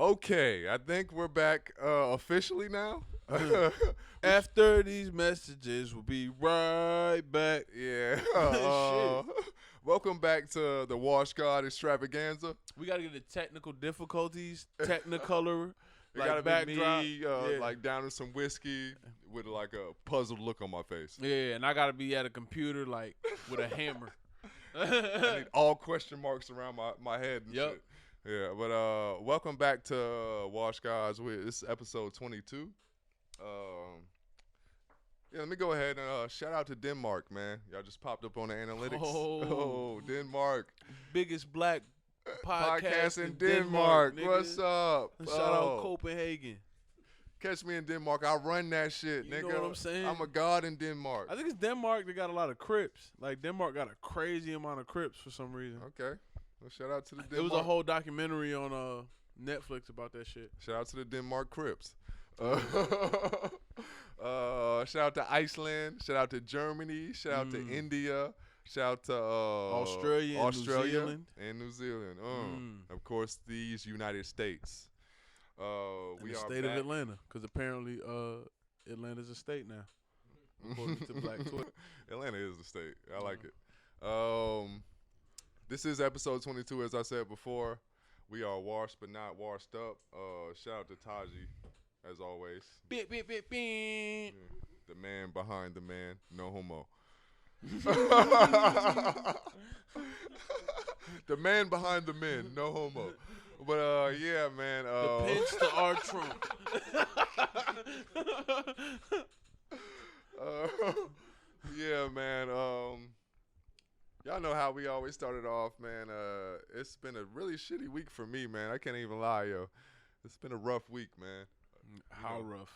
Okay, I think we're back officially now. After these messages, we'll be right back. Yeah. Shit. Welcome back to the Wash God extravaganza. We gotta get the technical difficulties, Technicolor, It like gotta backdrop. be me, like down in some whiskey with like a puzzled look on my face. Yeah, and I gotta be at a computer like with a hammer. I need all question marks around my head and shit. Yeah, but welcome back to Wash Guys. This is episode 22. Let me go ahead and shout out to Denmark, man. Y'all just popped up on the analytics. Oh Denmark. Biggest black podcast in Denmark. nigga. What's up? Shout out Copenhagen. Catch me in Denmark. I run that shit, You nigga. know what I'm saying? I'm a god in Denmark. I think it's Denmark that got a lot of Crips. Like, Denmark got a crazy amount of Crips for some reason. Okay. Well, shout out to the Denmark. It was a whole documentary on Netflix about that shit. Shout out to the Denmark Crips. Shout out to Iceland. Shout out to Germany. Shout out to India. Shout out to Australia and New Zealand. And New Zealand. Of course, these United States. We the state of Atlanta, because apparently Atlanta's a state now. According to Black Twitter. Atlanta is the state. I like it. This is episode 22, as I said before. We are washed but not washed up. Shout out to Taji, as always. Beep, beep, beep, beep. The man behind the man. No homo. The man behind the men. No homo. But, yeah, man. The pinch to our Trump. Yeah, man. Y'all know how we always started off, man. It's been a really shitty week for me, man. I can't even lie, yo. It's been a rough week, man. How rough?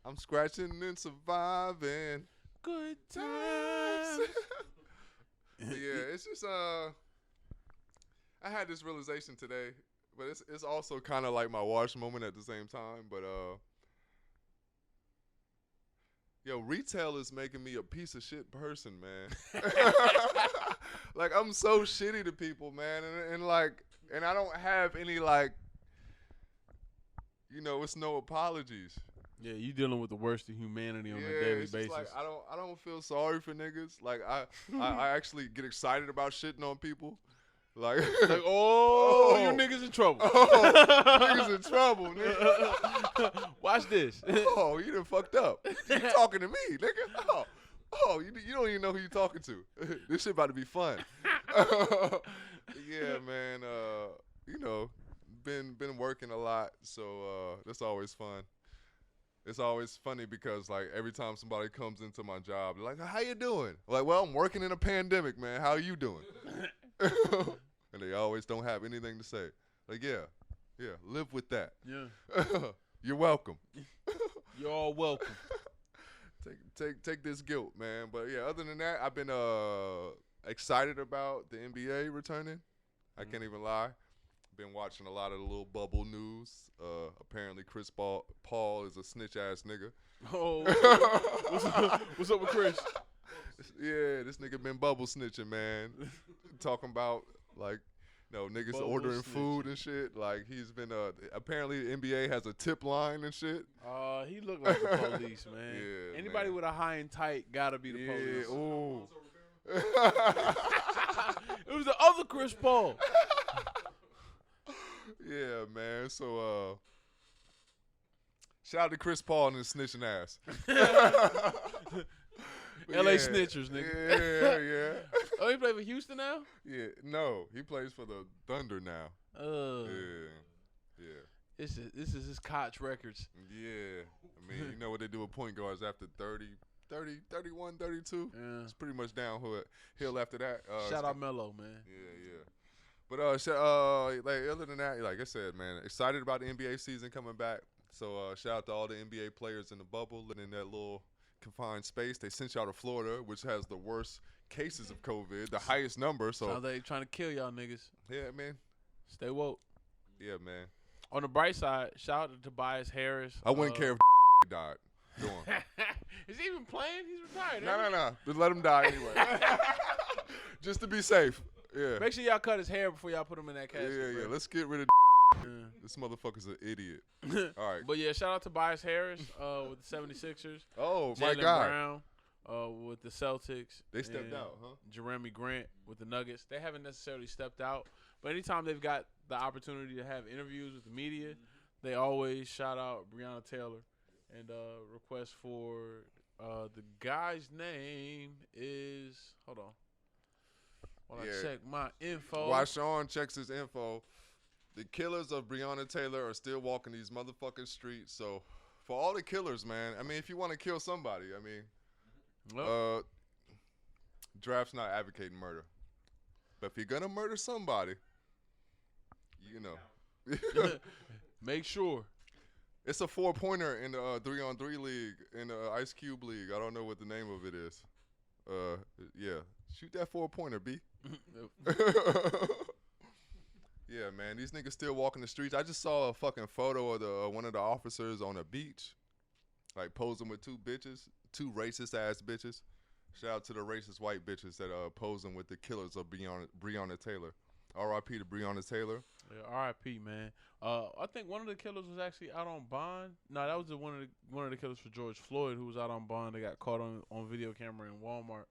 I'm scratching and surviving. Good times. Yeah, it's just I had this realization today, but it's also kind of like my wash moment at the same time. But yo, retail is making me a piece of shit person, man. Like, I'm so shitty to people, man, and I don't have any, like, it's no apologies. Yeah, you dealing with the worst of humanity on a daily it's basis. Like, I don't feel sorry for niggas. Like, I actually get excited about shitting on people. Like oh, you niggas in trouble. Niggas in trouble, nigga. Watch this. Oh, you done fucked up. You talking to me, nigga. Oh, you don't even know who you talking to. This shit about to be fun. Yeah, man. Been working a lot, so that's always fun. It's always funny because, like, every time somebody comes into my job, they're like, "How you doing?" Like, "Well, I'm working in a pandemic, man. How are you doing?" And they always don't have anything to say. Like, yeah, live with that. Yeah. You're welcome. You're all welcome. Take this guilt, man. But yeah, other than that, I've been excited about the NBA returning. I can't even lie. Been watching a lot of the little bubble news. Apparently, Chris Paul is a snitch ass nigga. Oh, what's up with Chris? Yeah, this nigga been bubble snitching, man. Talking about, like, niggas Bubble ordering snitch. food and shit. Like, he's been apparently the NBA has a tip line and shit. He looked like the police, man. Yeah, Anybody man. with a high and tight gotta be the police. Yeah, ooh. It was the other Chris Paul. Yeah, man. So, shout out to Chris Paul and his snitching ass. L.A. Snitchers, nigga. Yeah. Oh, he play for Houston now? Yeah, no, he plays for the Thunder now. Yeah. This is his Koch records. Yeah. I mean, you know what they do with point guards after 30, 31, 32? Yeah. It's pretty much downhill after that. Shout out Melo, man. Yeah. But like, other than that, like I said, man, excited about the NBA season coming back. So shout out to all the NBA players in the bubble and in that little confined space. They sent y'all to Florida, which has the worst cases of COVID, the highest number. So Sounds like they trying to kill y'all niggas. Yeah, man. Stay woke. Yeah, man. On the bright side, shout out to Tobias Harris. I wouldn't care if died. Go on. Is he even playing? He's retired. No. Just let him die anyway. Just to be safe. Yeah. Make sure y'all cut his hair before y'all put him in that casket. Yeah. Let's get rid of This motherfucker's an idiot. All right. But yeah, shout out to Tobias Harris with the 76ers. Oh, Jaylen my God. Brown with the Celtics. They stepped out, huh? Jeremy Grant with the Nuggets. They haven't necessarily stepped out, but anytime they've got the opportunity to have interviews with the media, they always shout out Breonna Taylor and request for the guy's name is – hold on. While I check my info. While Sean checks his info, the killers of Breonna Taylor are still walking these motherfucking streets. So, for all the killers, man, I mean, if you want to kill somebody, I mean, draft's not advocating murder. But if you're going to murder somebody, you know. Make sure. It's a 4-pointer in the 3-on-3 league, in the Ice Cube league. I don't know what the name of it is. Yeah. Shoot that 4-pointer, B. Yeah, man. These niggas still walking the streets. I just saw a fucking photo of the one of the officers on a beach, like posing with two bitches, 2 racist-ass bitches. Shout out to the racist white bitches that posing with the killers of Breonna Taylor. R.I.P. to Breonna Taylor. Yeah, R.I.P. man. I think one of the killers was actually out on bond. No, that was one of the killers for George Floyd who was out on bond. They got caught on video camera in Walmart.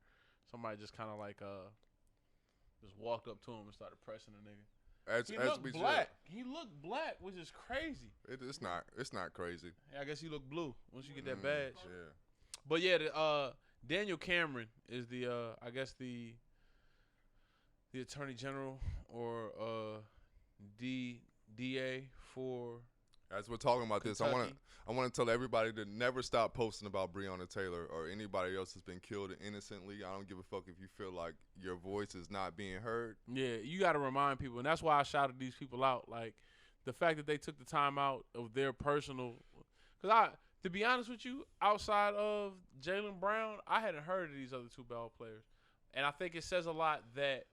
Somebody just kind of like just walked up to him and started pressing the nigga. He looked black. He looked black, which is crazy. It's not crazy. Yeah, I guess he looked blue once you get that badge. Yeah. But yeah, Daniel Cameron is the I guess the Attorney General or DA for. As we're talking about Kentucky. this, I want to tell everybody to never stop posting about Breonna Taylor or anybody else that's been killed innocently. I don't give a fuck if you feel like your voice is not being heard. Yeah, you got to remind people, and that's why I shouted these people out. Like the fact that they took the time out of their personal, because to be honest with you, outside of Jaylen Brown, I hadn't heard of these other 2 ball players, and I think it says a lot that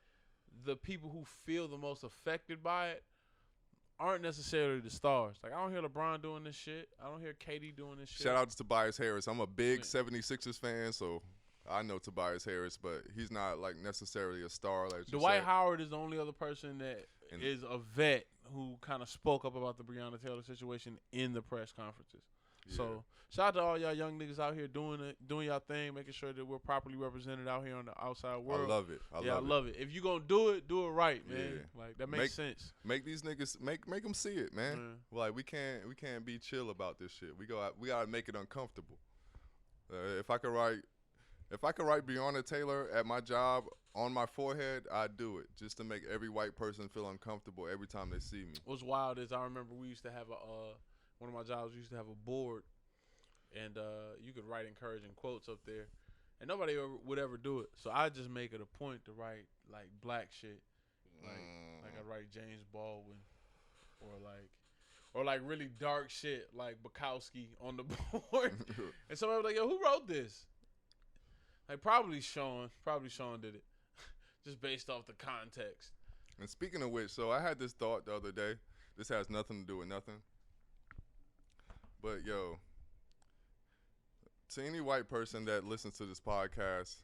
the people who feel the most affected by it aren't necessarily the stars. Like, I don't hear LeBron doing this shit. I don't hear KD doing this shit. Shout out to Tobias Harris. I'm a big 76ers fan, so I know Tobias Harris, but he's not, like, necessarily a star. Like Dwight Howard is the only other person that is a vet who kind of spoke up about the Breonna Taylor situation in the press conferences. Yeah. So, shout out to all y'all young niggas out here doing y'all thing, making sure that we're properly represented out here on the outside world. I love it. I love it. If you gonna do it right, man. Yeah. Like that makes sense. Make these niggas make them see it, man. Like we can't be chill about this shit. We gotta make it uncomfortable. If I could write Breonna Taylor at my job on my forehead, I'd do it just to make every white person feel uncomfortable every time they see me. What's wild is I remember we used to have one of my jobs, we used to have a board, and you could write encouraging quotes up there, and nobody would ever do it. So I just make it a point to write like black shit, like I write James Baldwin, or like really dark shit like Bukowski on the board, and somebody was like, "Yo, who wrote this?" Like probably Sean did it, just based off the context. And speaking of which, so I had this thought the other day. This has nothing to do with nothing. But, yo, to any white person that listens to this podcast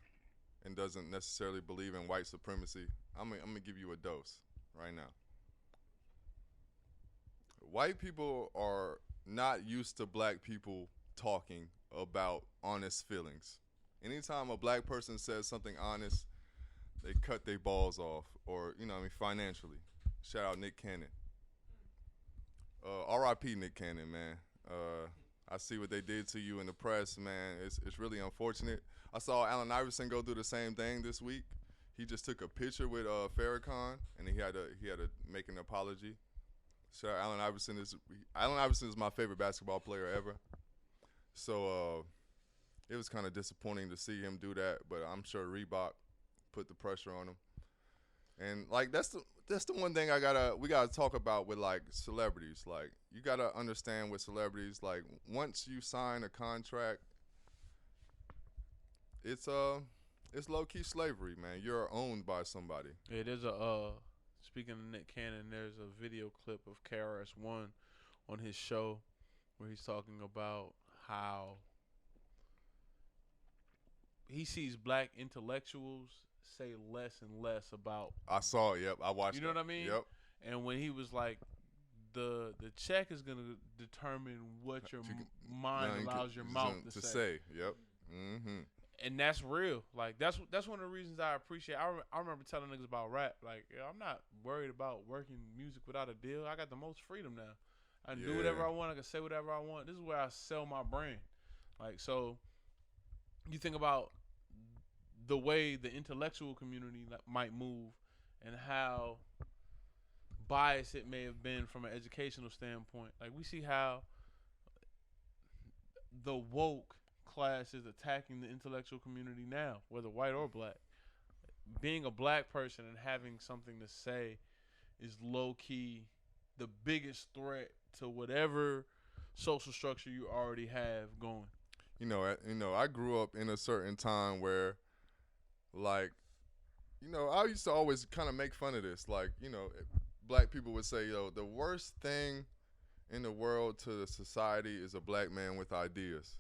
and doesn't necessarily believe in white supremacy, I'm going to give you a dose right now. White people are not used to black people talking about honest feelings. Anytime a black person says something honest, they cut their balls off or, financially. Shout out Nick Cannon. R.I.P. Nick Cannon, man. I see what they did to you in the press, man. It's really unfortunate. I saw Allen Iverson go through the same thing this week. He just took a picture with Farrakhan, and he had to make an apology. So Allen Iverson is my favorite basketball player ever. So it was kind of disappointing to see him do that, but I'm sure Reebok put the pressure on him. And like that's the one thing we gotta talk about with like celebrities. Like you gotta understand with celebrities, like once you sign a contract, it's low key slavery, man. You're owned by somebody. Yeah, there's speaking of Nick Cannon, there's a video clip of KRS-One on his show where he's talking about how he sees black intellectuals say less and less about. I saw it. Yep, I watched. You know what I mean? Yep. And when he was like the check is gonna determine what your mind allows your mouth to say. Yep. Mm-hmm. And that's real. Like that's one of the reasons I appreciate. I remember telling niggas about rap. Like, yo, I'm not worried about working music without a deal. I got the most freedom now. I can do whatever I want. I can say whatever I want. This is where I sell my brand. Like, so you think about the way the intellectual community might move and how biased it may have been from an educational standpoint. Like, we see how the woke class is attacking the intellectual community now, whether white or black. Being a black person and having something to say is low-key the biggest threat to whatever social structure you already have going. You know, I grew up in a certain time where, like, you know, I used to always kind of make fun of this. Like, you know, black people would say, yo, the worst thing in the world to the society is a black man with ideas.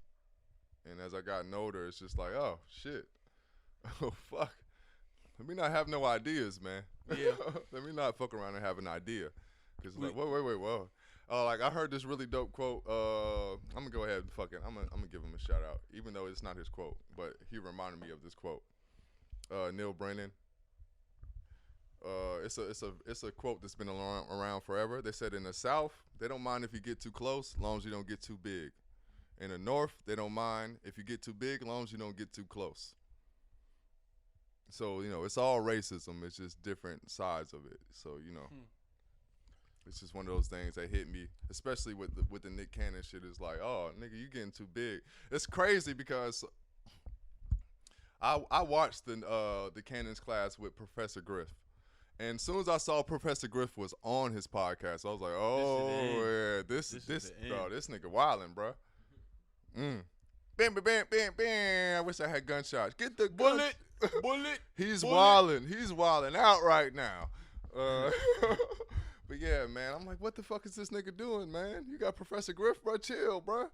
And as I gotten older, it's just like, oh, shit. Oh, fuck. Let me not have no ideas, man. Yeah. Let me not fuck around and have an idea. Because, like, wait, whoa. Like, I heard this really dope quote. I'm going to go ahead and fuck it. I'm gonna give him a shout out, even though it's not his quote. But he reminded me of this quote. Neil Brennan. It's a quote that's been around forever. They said in the South, they don't mind if you get too close, as long as you don't get too big. In the North, they don't mind if you get too big, as long as you don't get too close. So, you know, it's all racism. It's just different sides of it. So, you know, it's just one of those things that hit me, especially with the Nick Cannon shit. Is like, oh, nigga, you getting too big. It's crazy because I watched the Cannon's class with Professor Griff. And as soon as I saw Professor Griff was on his podcast, I was like, oh, this bro, this nigga wildin', bro. Bam, bam, bam, bam, bam. I wish I had gunshots. Get the bullet. He's wildin'. He's wildin' out right now. But yeah, man, I'm like, what the fuck is this nigga doing, man? You got Professor Griff, bro. Chill, bro.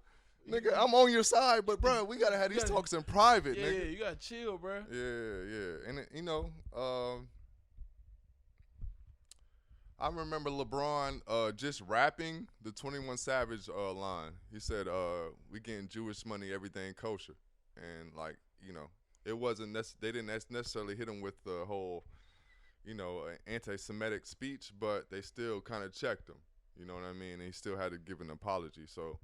Nigga, I'm on your side, but bro, we gotta have these talks in private, nigga. Yeah, you gotta chill, bro. Yeah. And you know, I remember LeBron just rapping the 21 Savage line. He said, we getting Jewish money, everything kosher. And, like, you know, it wasn't they didn't necessarily hit him with the whole, you know, anti-Semitic speech, but they still kind of checked him. You know what I mean? And he still had to give an apology. So,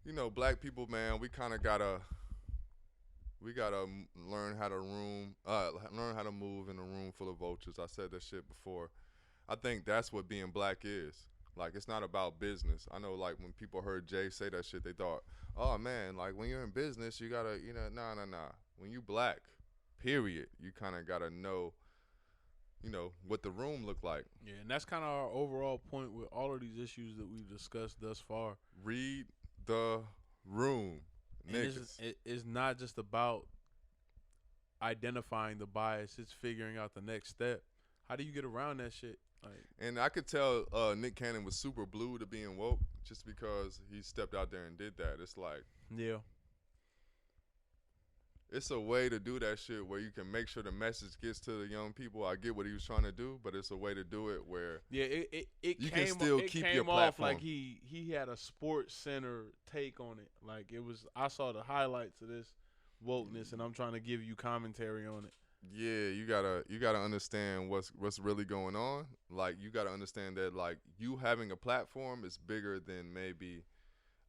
you know, black people, man, we kind of gotta learn how to learn how to move in a room full of vultures. I said that shit before. I think that's what being black is. Like, it's not about business. I know, like, when people heard Jay say that shit, they thought, oh, man, like, when you're in business, you got to, you know, nah. When you black, period, you kind of got to know, you know, what the room look like. Yeah, and that's kind of our overall point with all of these issues that we've discussed thus far. Read the room, niggas. It's not just about identifying the bias. It's figuring out the next step. How do you get around that shit? Like, and I could tell Nick Cannon was super blue to being woke just because he stepped out there and did that. It's like, yeah, it's a way to do that shit where you can make sure the message gets to the young people. I get what he was trying to do, but it's a way to do it where it can still keep your platform. Off like he had a Sports Center take on it. Like, it was, I saw the highlights of this wokeness, and I'm trying to give you commentary on it. Yeah, you gotta understand what's really going on. Like, you gotta understand that, like, you having a platform is bigger than maybe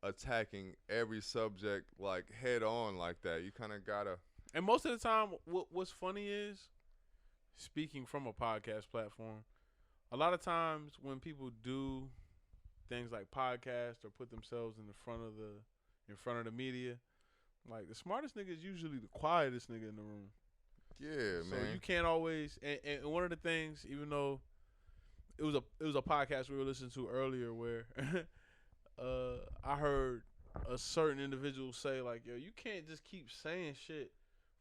attacking every subject, like, head on like that. You kind of gotta. And most of the time, what's funny is, speaking from a podcast platform, a lot of times when people do things like podcast or put themselves in front of the media, like, the smartest nigga is usually the quietest nigga in the room. Yeah, so man. You can't always, and one of the things, even though it was a podcast we were listening to earlier where I heard a certain individual say, like, yo, you can't just keep saying shit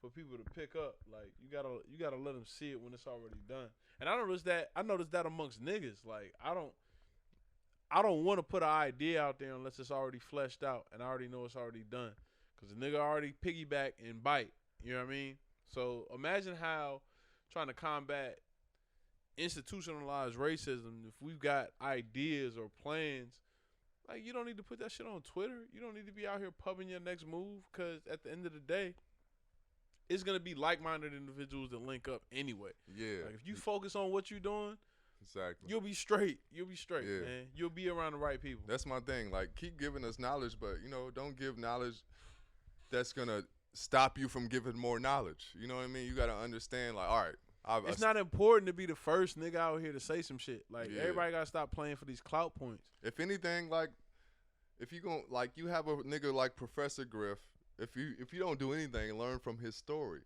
for people to pick up. Like, you gotta let them see it when it's already done. And I noticed that amongst niggas. Like, I don't want to put an idea out there unless it's already fleshed out and I already know it's already done, because the nigga already piggyback and bite. You know what I mean? So imagine how trying to combat institutionalized racism, if we've got ideas or plans, like, you don't need to put that shit on Twitter. You don't need to be out here pubbing your next move, because at the end of the day, it's going to be like-minded individuals that link up anyway. Yeah. Like, if you focus on what you're doing, exactly. you'll be straight. You'll be straight, man. You'll be around the right people. That's my thing. Like, keep giving us knowledge, but, you know, don't give knowledge that's going to stop you from giving more knowledge. You know what I mean? You got to understand, like, all right. It's not important to be the first nigga out here to say some shit. Like, everybody got to stop playing for these clout points. If anything, like, if you gon' like, you have a nigga like Professor Griff, if you don't do anything and learn from his story.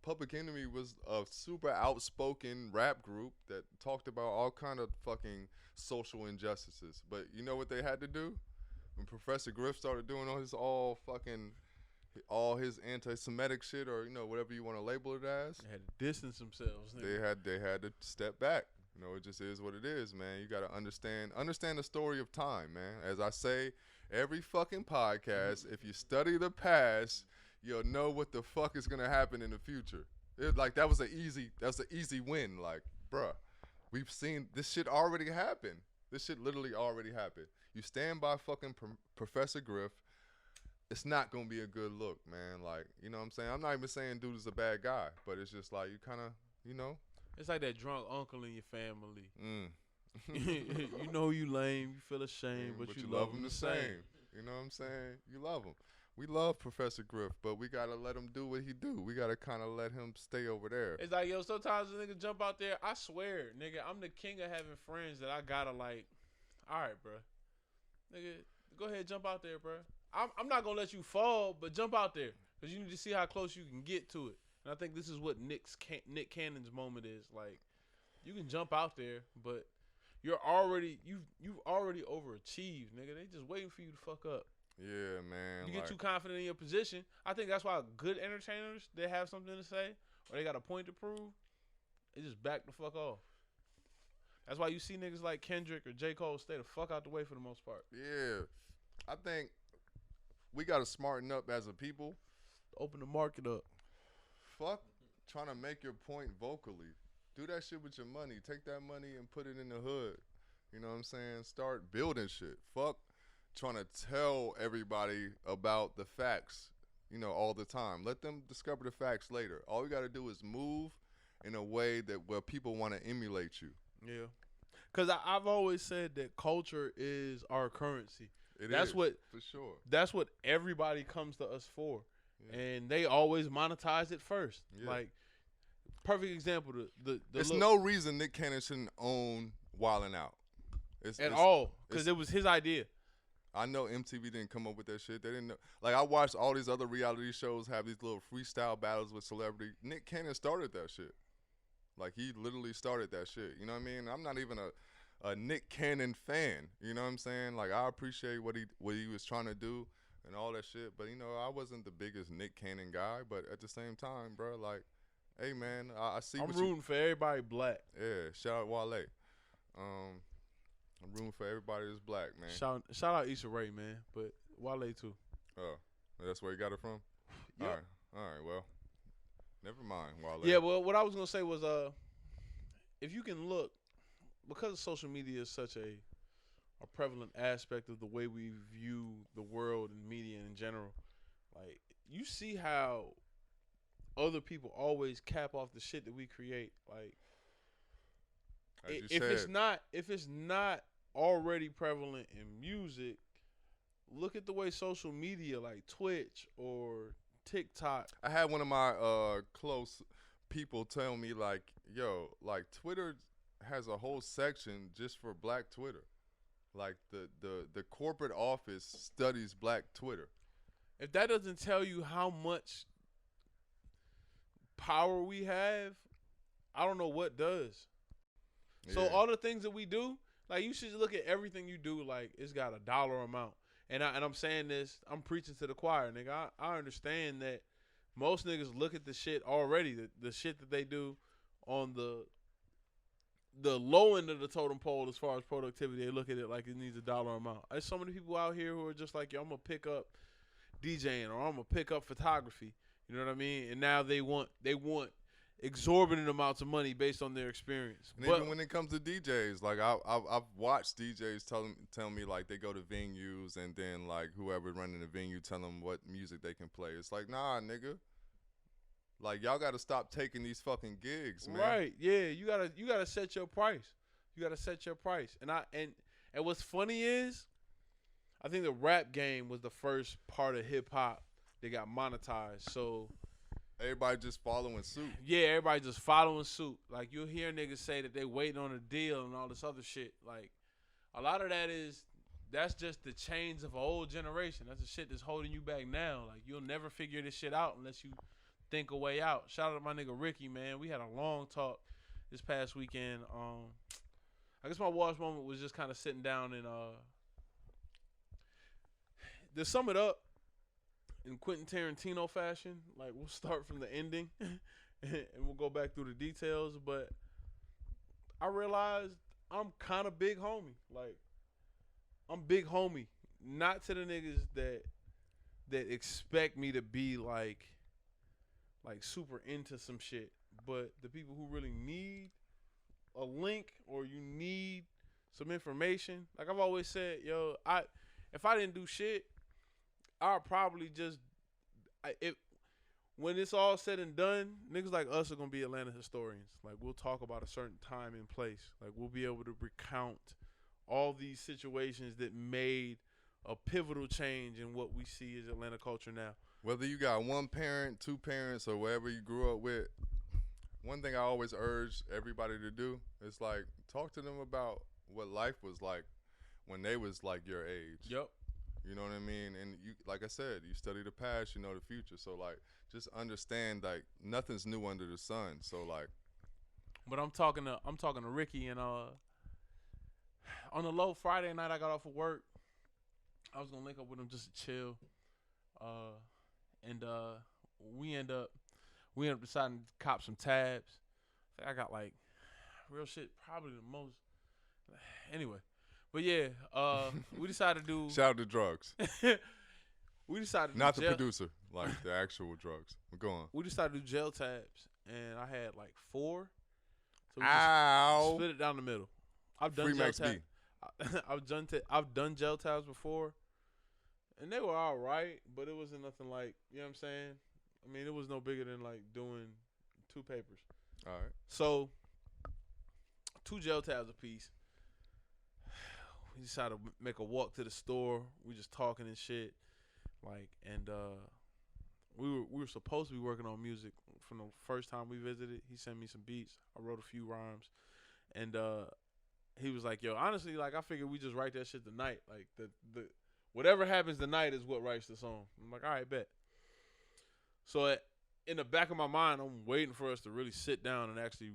Public Enemy was a super outspoken rap group that talked about all kind of fucking social injustices. But you know what they had to do? When Professor Griff started doing all his anti-Semitic shit, or, you know, whatever you want to label it as, They had to distance themselves. Nigga. they had to step back. You know, it just is what it is, man. You got to understand the story of time, man. As I say every fucking podcast, if you study the past, you'll know what the fuck is gonna happen in the future. That was an easy win. Like, bruh, we've seen this shit already happen. This shit literally already happened. You stand by fucking Professor Griff, it's not gonna be a good look, man. Like, you know what I'm saying? I'm not even saying dude is a bad guy, but it's just like, you kind of, you know. It's like that drunk uncle in your family. You know you lame, you feel ashamed, but you love him the same. You know what I'm saying? You love him. We love Professor Griff, but we got to let him do what he do. We got to kind of let him stay over there. It's like, yo, sometimes a nigga jump out there. I swear, nigga, I'm the king of having friends that I got to, like, all right, bro. Nigga, go ahead, jump out there, bro. I'm not going to let you fall, but jump out there, because you need to see how close you can get to it. And I think this is what Nick Cannon's moment is. Like, you can jump out there, but you've already overachieved, nigga. They just waiting for you to fuck up. Yeah, man. You get too confident in your position. I think that's why good entertainers, they have something to say or they got a point to prove, they just back the fuck off. That's why you see niggas like Kendrick or J. Cole stay the fuck out the way for the most part. Yeah. I think we got to smarten up as a people. Open the market up. Fuck trying to make your point vocally. Do that shit with your money. Take that money and put it in the hood. You know what I'm saying? Start building shit. Fuck trying to tell everybody about the facts, you know, all the time. Let them discover the facts later. All we got to do is move in a way that where people want to emulate you. Yeah. Because I've always said that culture is our currency. That's for sure. That's what everybody comes to us for. Yeah. And they always monetize it first. Yeah. Like, perfect example. There's no reason Nick Cannon shouldn't own Wildin' Out. Because it was his idea. I know MTV didn't come up with that shit. They didn't know. Like, I watched all these other reality shows have these little freestyle battles with celebrity. Nick Cannon started that shit. Like, he literally started that shit. You know what I mean? I'm not even a Nick Cannon fan. You know what I'm saying? Like, I appreciate what he was trying to do and all that shit. But, you know, I wasn't the biggest Nick Cannon guy. But at the same time, bro, like, hey, man, I see I'm rooting for everybody black. Yeah, shout out Wale. I'm rooting for everybody that's black, man. Shout out Issa Rae, man, but Wale too. Oh, that's where you got it from? Yep. All right, well, never mind, Wale. Yeah, well, what I was going to say was, if you can look, because social media is such a prevalent aspect of the way we view the world and media in general, like, you see how other people always cap off the shit that we create. Like, if it's not already prevalent in music, look at the way social media like Twitch or TikTok. I had one of my close people tell me, like, yo, like, Twitter has a whole section just for black Twitter. Like, the corporate office studies black Twitter. If that doesn't tell you how much power we have, I don't know what does. Yeah. So all the things that we do, like, you should look at everything you do like it's got a dollar amount. And I'm saying this, I'm preaching to the choir, nigga. I understand that most niggas look at the shit already, the shit that they do on the low end of the totem pole as far as productivity. They look at it like it needs a dollar amount. There's so many people out here who are just like, yo, I'm gonna pick up DJing or I'm gonna pick up photography. You know what I mean? And now they want exorbitant amounts of money based on their experience. And But even when it comes to DJs, like I've watched DJs tell me like they go to venues and then like whoever running the venue tell them what music they can play. It's like, nah, nigga. Like y'all got to stop taking these fucking gigs, man. right, yeah, you gotta set your price. You gotta set your price. And what's funny is, I think the rap game was the first part of hip hop that got monetized. So Everybody just following suit. yeah, everybody just following suit. Like you'll hear niggas say that they waiting on a deal and all this other shit. Like a lot of that's just the chains of an old generation. That's the shit that's holding you back now. Like you'll never figure this shit out unless you think a way out. Shout out to my nigga Ricky, man. We had a long talk this past weekend. I guess my wash moment was just kind of sitting down and to sum it up in Quentin Tarantino fashion, like we'll start from the ending and we'll go back through the details. But I realized I'm kind of big homie. Like I'm big homie, not to the niggas that expect me to be like super into some shit, but the people who really need a link or you need some information. Like I've always said, yo, if I didn't do shit, I'll probably just when it's all said and done, niggas like us are gonna be Atlanta historians. Like we'll talk about a certain time and place. Like we'll be able to recount all these situations that made a pivotal change in what we see as Atlanta culture now. Whether you got one parent, two parents, or wherever you grew up with, one thing I always urge everybody to do is like talk to them about what life was like when they was like your age. Yep. You know what I mean? And you, like I said, you study the past, you know the future. So like, just understand like nothing's new under the sun. So like, but I'm talking to Ricky, and on the low Friday night I got off of work. I was gonna link up with him just to chill, and we end up deciding to cop some tabs. I got like real shit, probably the most. Anyway, but yeah, we decided to do. shout out to drugs, we decided to not do the producer, like the actual drugs. Go on. We decided to do gel tabs, and I had like 4. So we Ow! just split it down the middle. I've done Free gel Max B. tabs. I've done gel tabs before, and they were all right, but it wasn't nothing like, you know what I'm saying. I mean, it was no bigger than like doing 2 papers. All right. So 2 gel tabs a piece. We decided to make a walk to the store. We just talking and shit, like, and we were supposed to be working on music from the first time we visited. He sent me some beats. I wrote a few rhymes, and he was like, "Yo, honestly, like, I figured we just write that shit tonight. Like, the whatever happens tonight is what writes the song." I'm like, "All right, bet." So in the back of my mind, I'm waiting for us to really sit down and actually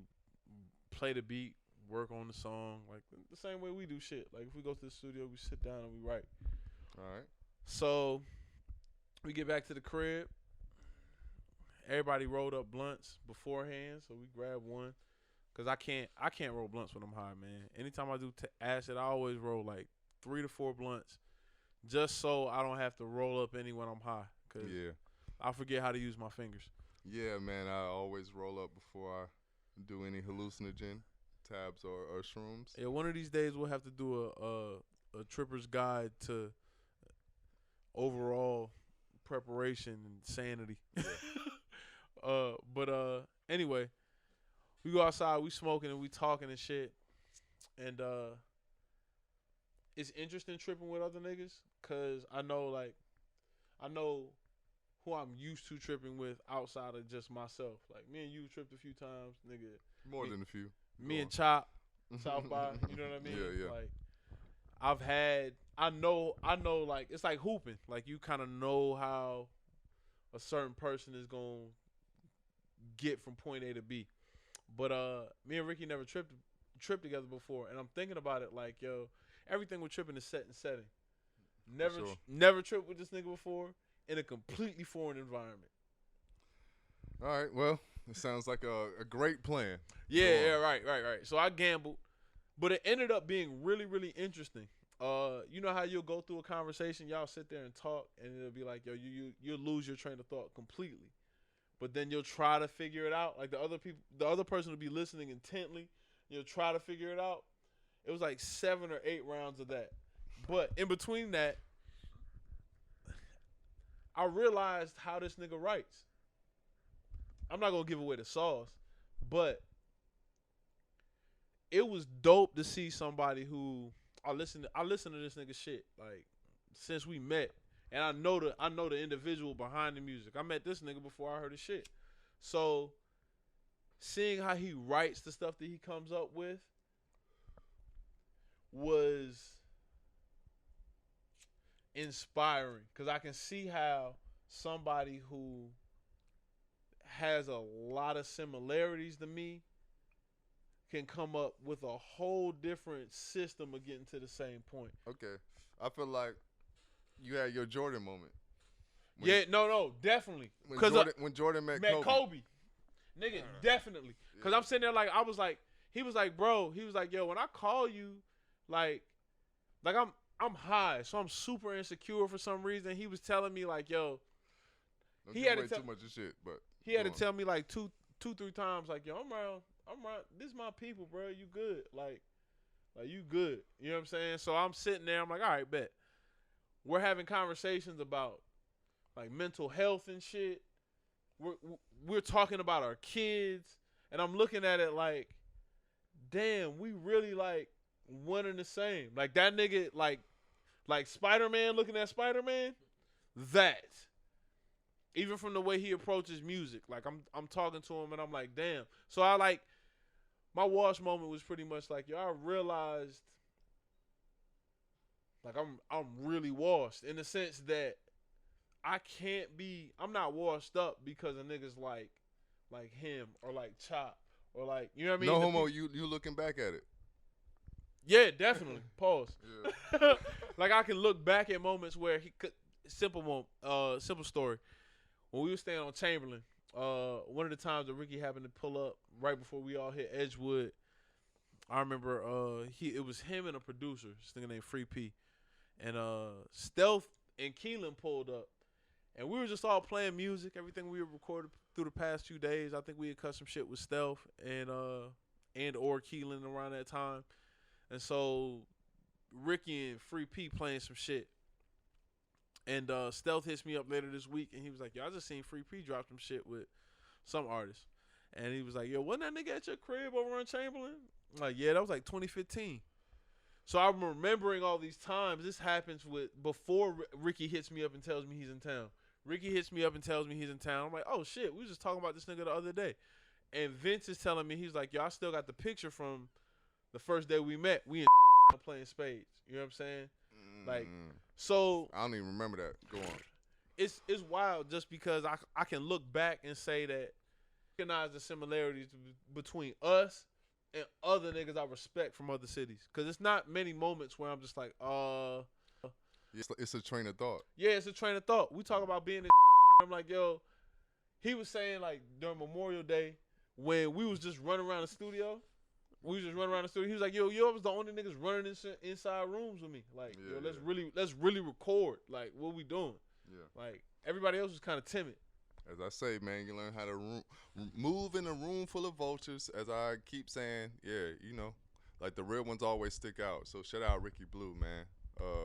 play the beat, work on the song, like the same way we do shit. Like if we go to the studio, we sit down and we write. All right. So we get back to the crib. Everybody rolled up blunts beforehand, so we grabbed one. Cause I can't roll blunts when I'm high, man. Anytime I do acid, I always roll like 3 to 4 blunts, just so I don't have to roll up any when I'm high. Cause Yeah. I forget how to use my fingers. Yeah, man. I always roll up before I do any hallucinogen tabs or shrooms. Yeah, one of these days we'll have to do a tripper's guide to overall preparation and sanity. Yeah. But anyway, we go outside, we smoking and we talking and shit, and it's interesting tripping with other niggas, cause I know who I'm used to tripping with outside of just myself. Like me and you tripped a few times, nigga. More than a few. Me and Chop, South by, you know what I mean? Yeah, yeah. Like I know like it's like hooping. Like you kind of know how a certain person is going to get from point A to B. But me and Ricky never tripped together before, and I'm thinking about it like, yo, everything we're tripping is set and setting. Never tripped with this nigga before in a completely foreign environment. All right, well, it sounds like a great plan. Yeah, right. So I gambled, but it ended up being really, really interesting. You know how you'll go through a conversation, y'all sit there and talk, and it'll be like, yo, you'll lose your train of thought completely. but then you'll try to figure it out. Like the other person will be listening intently. You'll try to figure it out. It was like 7 or 8 rounds of that. But in between that, I realized how this nigga writes. I'm not gonna give away the sauce, but it was dope to see somebody who I listen to this nigga shit like since we met, and I know the individual behind the music. I met this nigga before I heard his shit, so seeing how he writes the stuff that he comes up with was inspiring because I can see how somebody who has a lot of similarities to me can come up with a whole different system of getting to the same point. Okay. I feel like you had your Jordan moment. No, definitely. When Jordan met Kobe. Nigga, definitely. Because I'm sitting there like, he was like, bro, he was like, yo, when I call you, like I'm high, so I'm super insecure for some reason. He was telling me like, yo, don't he had to too much of shit, but he had to tell me like two, 3 times, like, yo, I'm around. This is my people, bro. You good? Like you good? You know what I'm saying? So I'm sitting there. I'm like, all right, bet. We're having conversations about like mental health and shit. We're talking about our kids, and I'm looking at it like, damn, we really like one and the same. Like that nigga, like Spider-Man looking at Spider-Man. That. Even from the way he approaches music, like I'm talking to him and I'm like, damn. So I like my wash moment was pretty much like, yo, I realized like I'm really washed in the sense that I'm not washed up because of niggas like him or like Chop or like, you know what I mean? No homo, you looking back at it. Yeah, definitely. Pause. Yeah. Like I can look back at moments where he could simple story. When we were staying on Chamberlain, one of the times that Ricky happened to pull up right before we all hit Edgewood, I remember it was him and a producer, this nigga named Free P, and Stealth and Keelan pulled up, and we were just all playing music, everything we had recorded through the past few days. I think we had cut some shit with Stealth and or Keelan around that time, and so Ricky and Free P playing some shit. And Stealth hits me up later this week, and he was like, yo, I just seen Free P drop some shit with some artist. And he was like, yo, wasn't that nigga at your crib over on Chamberlain? I'm like, yeah, that was like 2015. So I'm remembering all these times. This happens before Ricky hits me up and tells me he's in town. Ricky hits me up and tells me he's in town. I'm like, oh, shit, we was just talking about this nigga the other day. And Vince is telling me, he's like, yo, I still got the picture from the first day we met. We in playing spades. You know what I'm saying? Like, so I don't even remember that. Go on. It's wild just because I can look back and say that recognize the similarities between us and other niggas I respect from other cities. Because it's not many moments where I'm just like, it's a train of thought. Yeah, it's a train of thought. We talk about being in I'm like, yo, he was saying like during Memorial Day when we was just running around the studio. He was like, yo, was the only niggas running inside rooms with me. Like, yo, let's really record. Like, what we doing? Yeah. Like, everybody else was kind of timid. As I say, man, you learn how to move in a room full of vultures. As I keep saying, yeah, you know, like the real ones always stick out. So shout out Ricky Blue, man.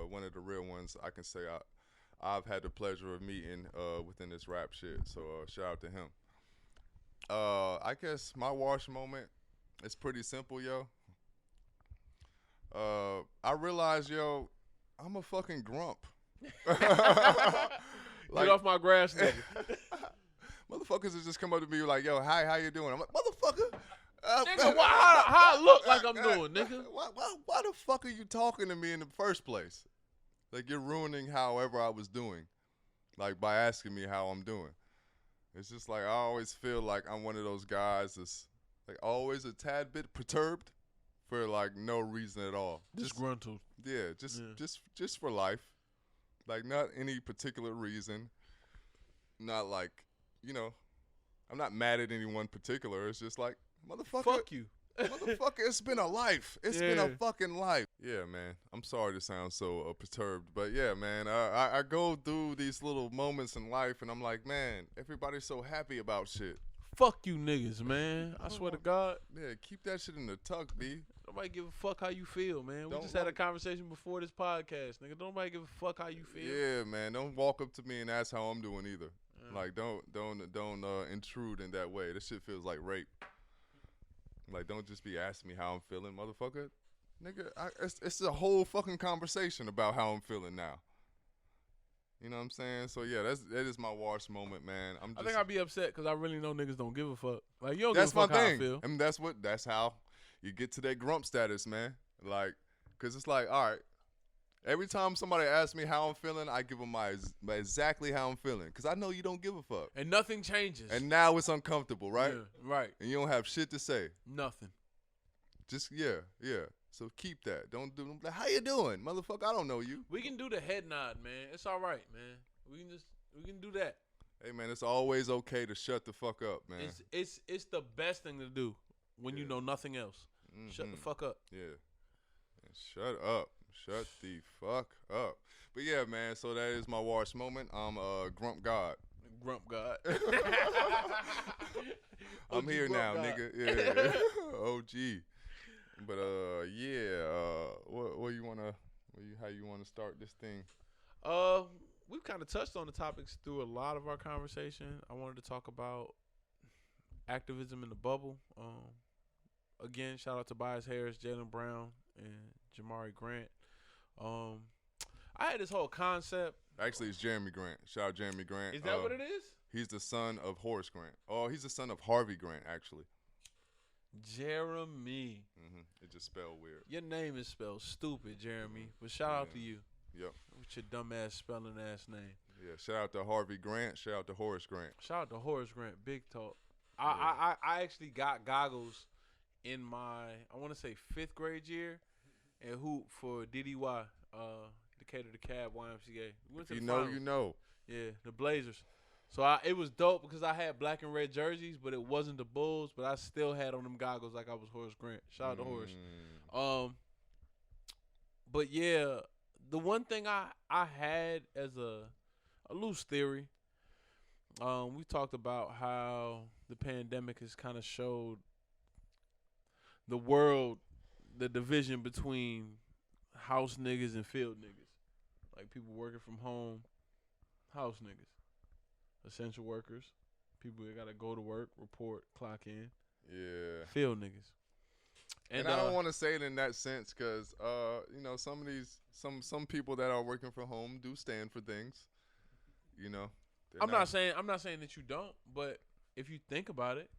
One of the real ones I can say I've had the pleasure of meeting within this rap shit. So shout out to him. I guess my wash moment. It's pretty simple, yo. I realized, yo, I'm a fucking grump. Get off my grass, nigga. Motherfuckers will just come up to me like, yo, hi, how you doing? I'm like, motherfucker. Nigga, how I look like I'm doing, nigga? Why the fuck are you talking to me in the first place? Like, you're ruining however I was doing, like, by asking me how I'm doing. It's just like I always feel like I'm one of those guys that's like always a tad bit perturbed for like no reason at all. Disgruntled. Yeah, just for life. Like not any particular reason. Not like, you know, I'm not mad at anyone particular. It's just like, motherfucker. Fuck you. Motherfucker, it's been a life. It's been a fucking life. Yeah, man. I'm sorry to sound so perturbed, but yeah, man. I go through these little moments in life, and I'm like, man, everybody's so happy about shit. Fuck you niggas, man. I swear to God. Yeah, keep that shit in the tuck, B. Nobody give a fuck how you feel, man. We just had a conversation before this podcast, nigga. Nobody give a fuck how you feel. Yeah, man. Don't walk up to me and ask how I'm doing either. Like, don't intrude in that way. This shit feels like rape. Like, don't just be asking me how I'm feeling, motherfucker. Nigga, it's a whole fucking conversation about how I'm feeling now. You know what I'm saying? So yeah, that is my worst moment, man. I think I'd be upset because I really know niggas don't give a fuck. Like, you don't give a fuck how I feel. I mean, that's how you get to that grump status, man. Like, cause it's like, all right, every time somebody asks me how I'm feeling, I give them my exactly how I'm feeling, cause I know you don't give a fuck. And nothing changes. And now it's uncomfortable, right? Yeah, right. And you don't have shit to say. Nothing. Just yeah. So keep that. Don't like, how you doing, motherfucker? I don't know you. We can do the head nod, man. It's all right, man. We can do that. Hey, man, it's always okay to shut the fuck up, man. It's the best thing to do when you know nothing else. Mm-hmm. Shut the fuck up. Yeah. Shut up. Shut the fuck up. But yeah, man. So that is my worst moment. I'm Grump God. Grump God. I'm here now, God. nigga. Yeah. OG. But what you wanna, how you wanna start this thing? We've kind of touched on the topics through a lot of our conversation. I wanted to talk about activism in the bubble. Again, shout out to Tobias Harris, Jaylen Brown, and Jamari Grant. I had this whole concept. Actually, it's Jeremy Grant. Shout out Jeremy Grant. Is that what it is? He's the son of Horace Grant. Oh, he's the son of Harvey Grant, actually. Jeremy. It just spelled weird. Your name is spelled stupid, Jeremy. But shout out to you. Yep. With your dumbass spelling ass name. Yeah. Shout out to Harvey Grant. Shout out to Horace Grant. Shout out to Horace Grant. Big talk. I actually got goggles in my, I want to say 5th grade year, and hoop for DDY, Decatur DeKalb YMCA. We went to the finals. You know. Yeah, the Blazers. So it was dope because I had black and red jerseys, but it wasn't the Bulls. But I still had on them goggles like I was Horace Grant. Shout out to Horace. But yeah, the one thing I had as a loose theory, we talked about how the pandemic has kind of showed the world the division between house niggas and field niggas. Like people working from home, house niggas. Essential workers, people that gotta go to work, report, clock in. Yeah. Field niggas. And I don't want to say it in that sense, cause you know, some people that are working from home do stand for things. You know. I'm not saying that you don't, but if you think about it,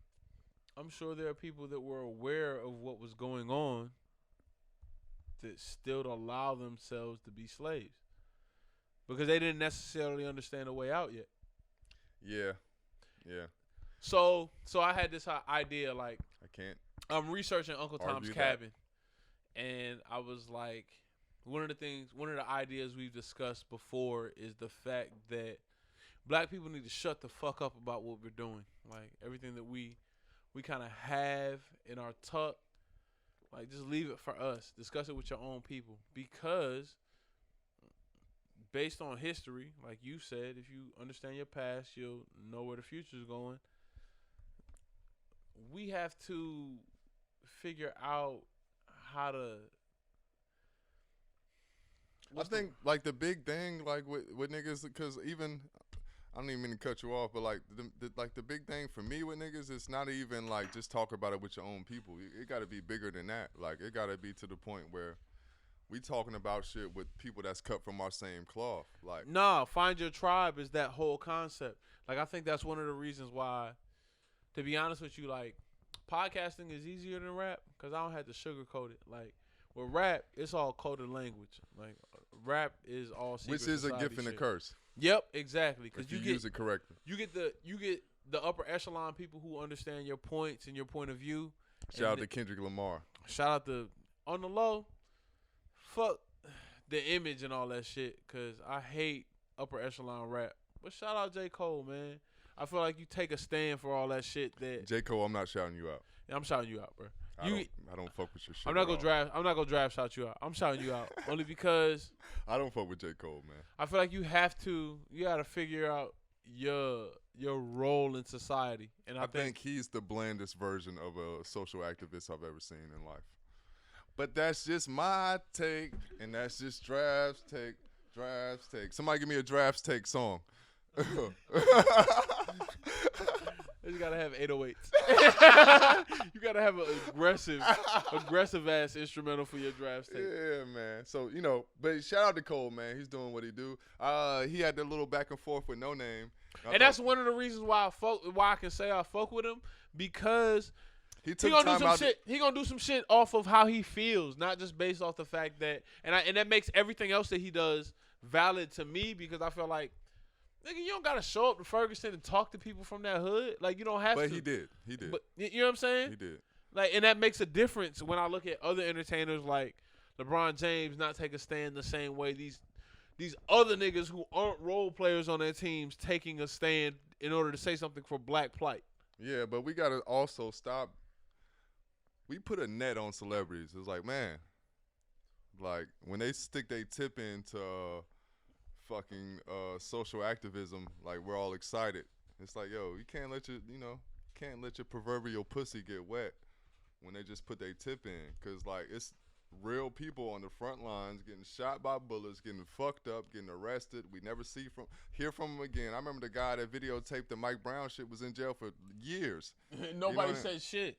I'm sure there are people that were aware of what was going on that still allow themselves to be slaves because they didn't necessarily understand the way out yet. Yeah. So I had this idea, like I'm researching Uncle Tom's Cabin, and I was like, one of the ideas we've discussed before is the fact that black people need to shut the fuck up about what we're doing. Like everything that we kind of have in our tuck, like just leave it for us. Discuss it with your own people because based on history, like you said, if you understand your past, you'll know where the future is going. We have to figure out how to. I think like the big thing, like with niggas, because even I don't even mean to cut you off, but like the big thing for me with niggas is not even like just talk about it with your own people. It got to be bigger than that. Like it got to be to the point where we talking about shit with people that's cut from our same cloth. Like, nah, find your tribe is that whole concept. Like, I think that's one of the reasons why, to be honest with you, like, podcasting is easier than rap because I don't have to sugarcoat it. Like, with rap, it's all coded language. Like, rap is all secret which is a society gift and shit. a curse. Yep, exactly. Because you use it correctly. You get the upper echelon people who understand your points and your point of view. Shout out to Kendrick Lamar. Shout out to On the Low. Fuck the image and all that shit, because I hate upper echelon rap. But shout out J. Cole, man. I feel like you take a stand for all that shit. That J. Cole, I'm not shouting you out. Yeah, I'm shouting you out, bro. I don't fuck with your shit. I'm not gonna draft shout you out. I'm shouting you out only because I don't fuck with J. Cole, man. I feel like you gotta figure out your role in society. And I think he's the blandest version of a social activist I've ever seen in life. But that's just my take, and that's just Drafts Take. Somebody give me a Drafts Take song. You gotta have 808s. You gotta have an aggressive ass instrumental for your Drafts Take. Yeah, man. So but shout out to Cole, man. He's doing what he do. He had that little back and forth with No Name, and that's one of the reasons why I can say I fuck with him, because he gonna do some shit. He gonna do some shit off of how he feels, not just based off the fact that, and that makes everything else that he does valid to me, because I feel like, nigga, you don't gotta show up to Ferguson and talk to people from that hood. Like, you don't have to. But he did. But you know what I'm saying? He did. Like, and that makes a difference when I look at other entertainers like LeBron James not take a stand the same way these other niggas who aren't role players on their teams taking a stand in order to say something for black plight. Yeah, but we gotta also stop. We put a net on celebrities. It's like, man, like when they stick their tip into fucking social activism, like we're all excited. It's like, yo, you can't let your proverbial pussy get wet when they just put their tip in, cause like it's real people on the front lines getting shot by bullets, getting fucked up, getting arrested. We never hear from them again. I remember the guy that videotaped the Mike Brown shit was in jail for years. Nobody said shit.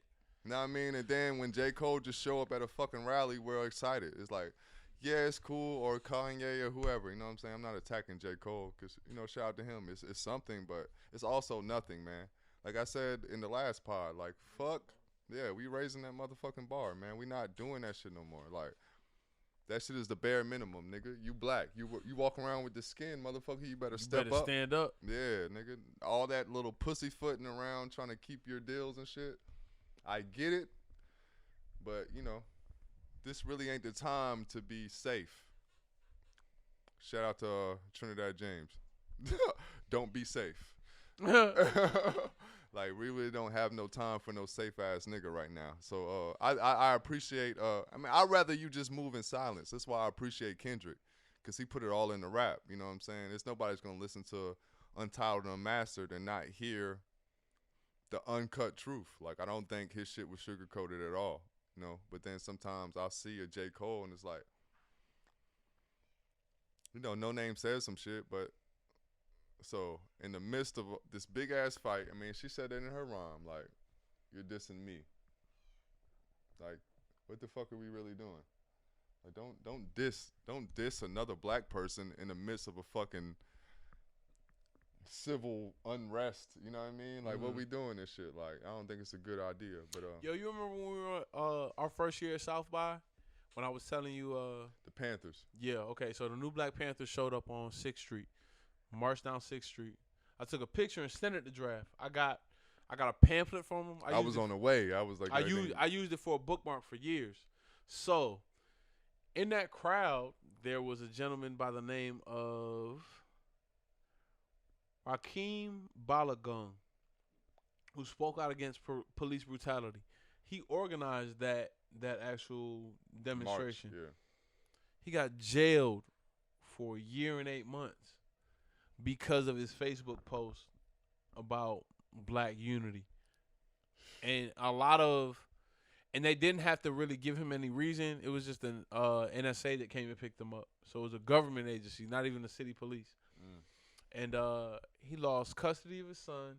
Know what I mean? And then when J. Cole just show up at a fucking rally, we're excited. It's like, yeah, it's cool, or Kanye or whoever. You know what I'm saying? I'm not attacking J. Cole because, shout out to him. It's something, but it's also nothing, man. Like I said in the last pod, like, fuck, yeah, we raising that motherfucking bar, man. We not doing that shit no more. Like, that shit is the bare minimum, nigga. You black. You walk around with the skin, motherfucker, you better step up. Stand up. Yeah, nigga. All that little pussyfooting around trying to keep your deals and shit. I get it, but, this really ain't the time to be safe. Shout out to Trinidad James. Don't be safe. Like, we really don't have no time for no safe-ass nigga right now. So I appreciate, I'd rather you just move in silence. That's why I appreciate Kendrick, because he put it all in the rap. You know what I'm saying? There's nobody's going to listen to Untitled and Unmastered and not hear the uncut truth. Like, I don't think his shit was sugar-coated at all, but then sometimes I'll see a J. Cole and it's like, No Name says some shit, but so in the midst of this big-ass fight, she said that in her rhyme, like, you're dissing me. Like, what the fuck are we really doing? Like, don't diss another black person in the midst of a fucking civil unrest, you know what I mean? Like, what we doing this shit? Like, I don't think it's a good idea. But yo, you remember when we were our first year at South by, when I was telling you the Panthers? Yeah, okay. So the new Black Panthers showed up on 6th Street, marched down 6th Street. I took a picture and sent it to Draft. I got a pamphlet from them. I was on the way. I was like, I used it for a bookmark for years. So in that crowd, there was a gentleman by the name of Rakeem Balagun, who spoke out against police brutality. He organized that actual demonstration. March, yeah. He got jailed for a year and 8 months because of his Facebook post about black unity. And and they didn't have to really give him any reason. It was just an NSA that came and picked him up. So it was a government agency, not even the city police. And he lost custody of his son.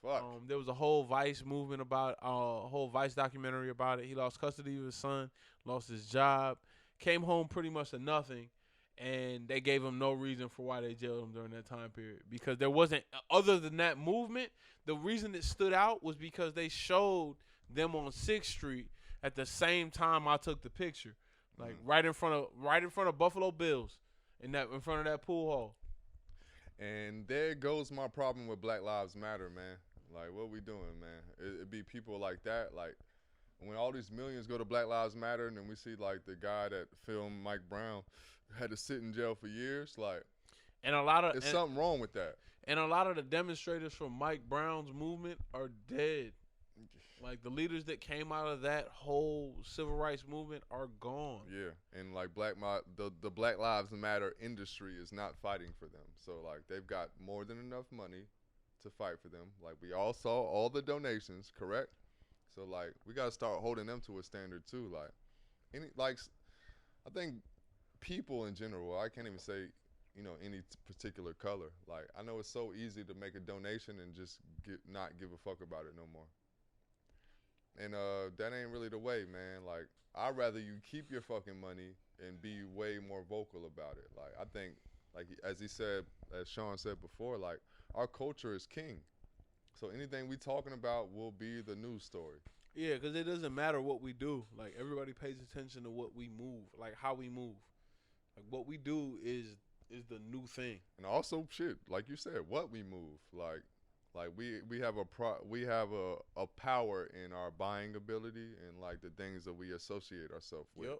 Fuck. There was a whole Vice movement about a whole Vice documentary about it. He lost custody of his son, lost his job, came home pretty much to nothing, and they gave him no reason for why they jailed him during that time period, because there wasn't, other than that movement, the reason it stood out was because they showed them on 6th Street at the same time I took the picture, like right in front of Buffalo Bills, in front of that pool hall. And there goes my problem with Black Lives Matter, man. Like, what we doing, man? It'd be people like that. Like, when all these millions go to Black Lives Matter, and then we see, like, the guy that filmed Mike Brown had to sit in jail for years, like, and there's something wrong with that. And a lot of the demonstrators from Mike Brown's movement are dead. Like the leaders that came out of that whole civil rights movement are gone. Yeah, and like the Black Lives Matter industry is not fighting for them. So like they've got more than enough money to fight for them. Like we all saw all the donations, correct? So like we gotta start holding them to a standard too. Like I think people in general, I can't even say any particular color. Like I know it's so easy to make a donation and just not give a fuck about it no more. And that ain't really the way, man. Like, I'd rather you keep your fucking money and be way more vocal about it. Like, I think, like, as Sean said before, like, our culture is king. So anything we talking about will be the news story. Yeah, because it doesn't matter what we do. Like, everybody pays attention to what we move, like how we move. Like, what we do is the new thing. And also, shit, like you said, what we move. Like we have a power in our buying ability and like the things that we associate ourselves with. Yep.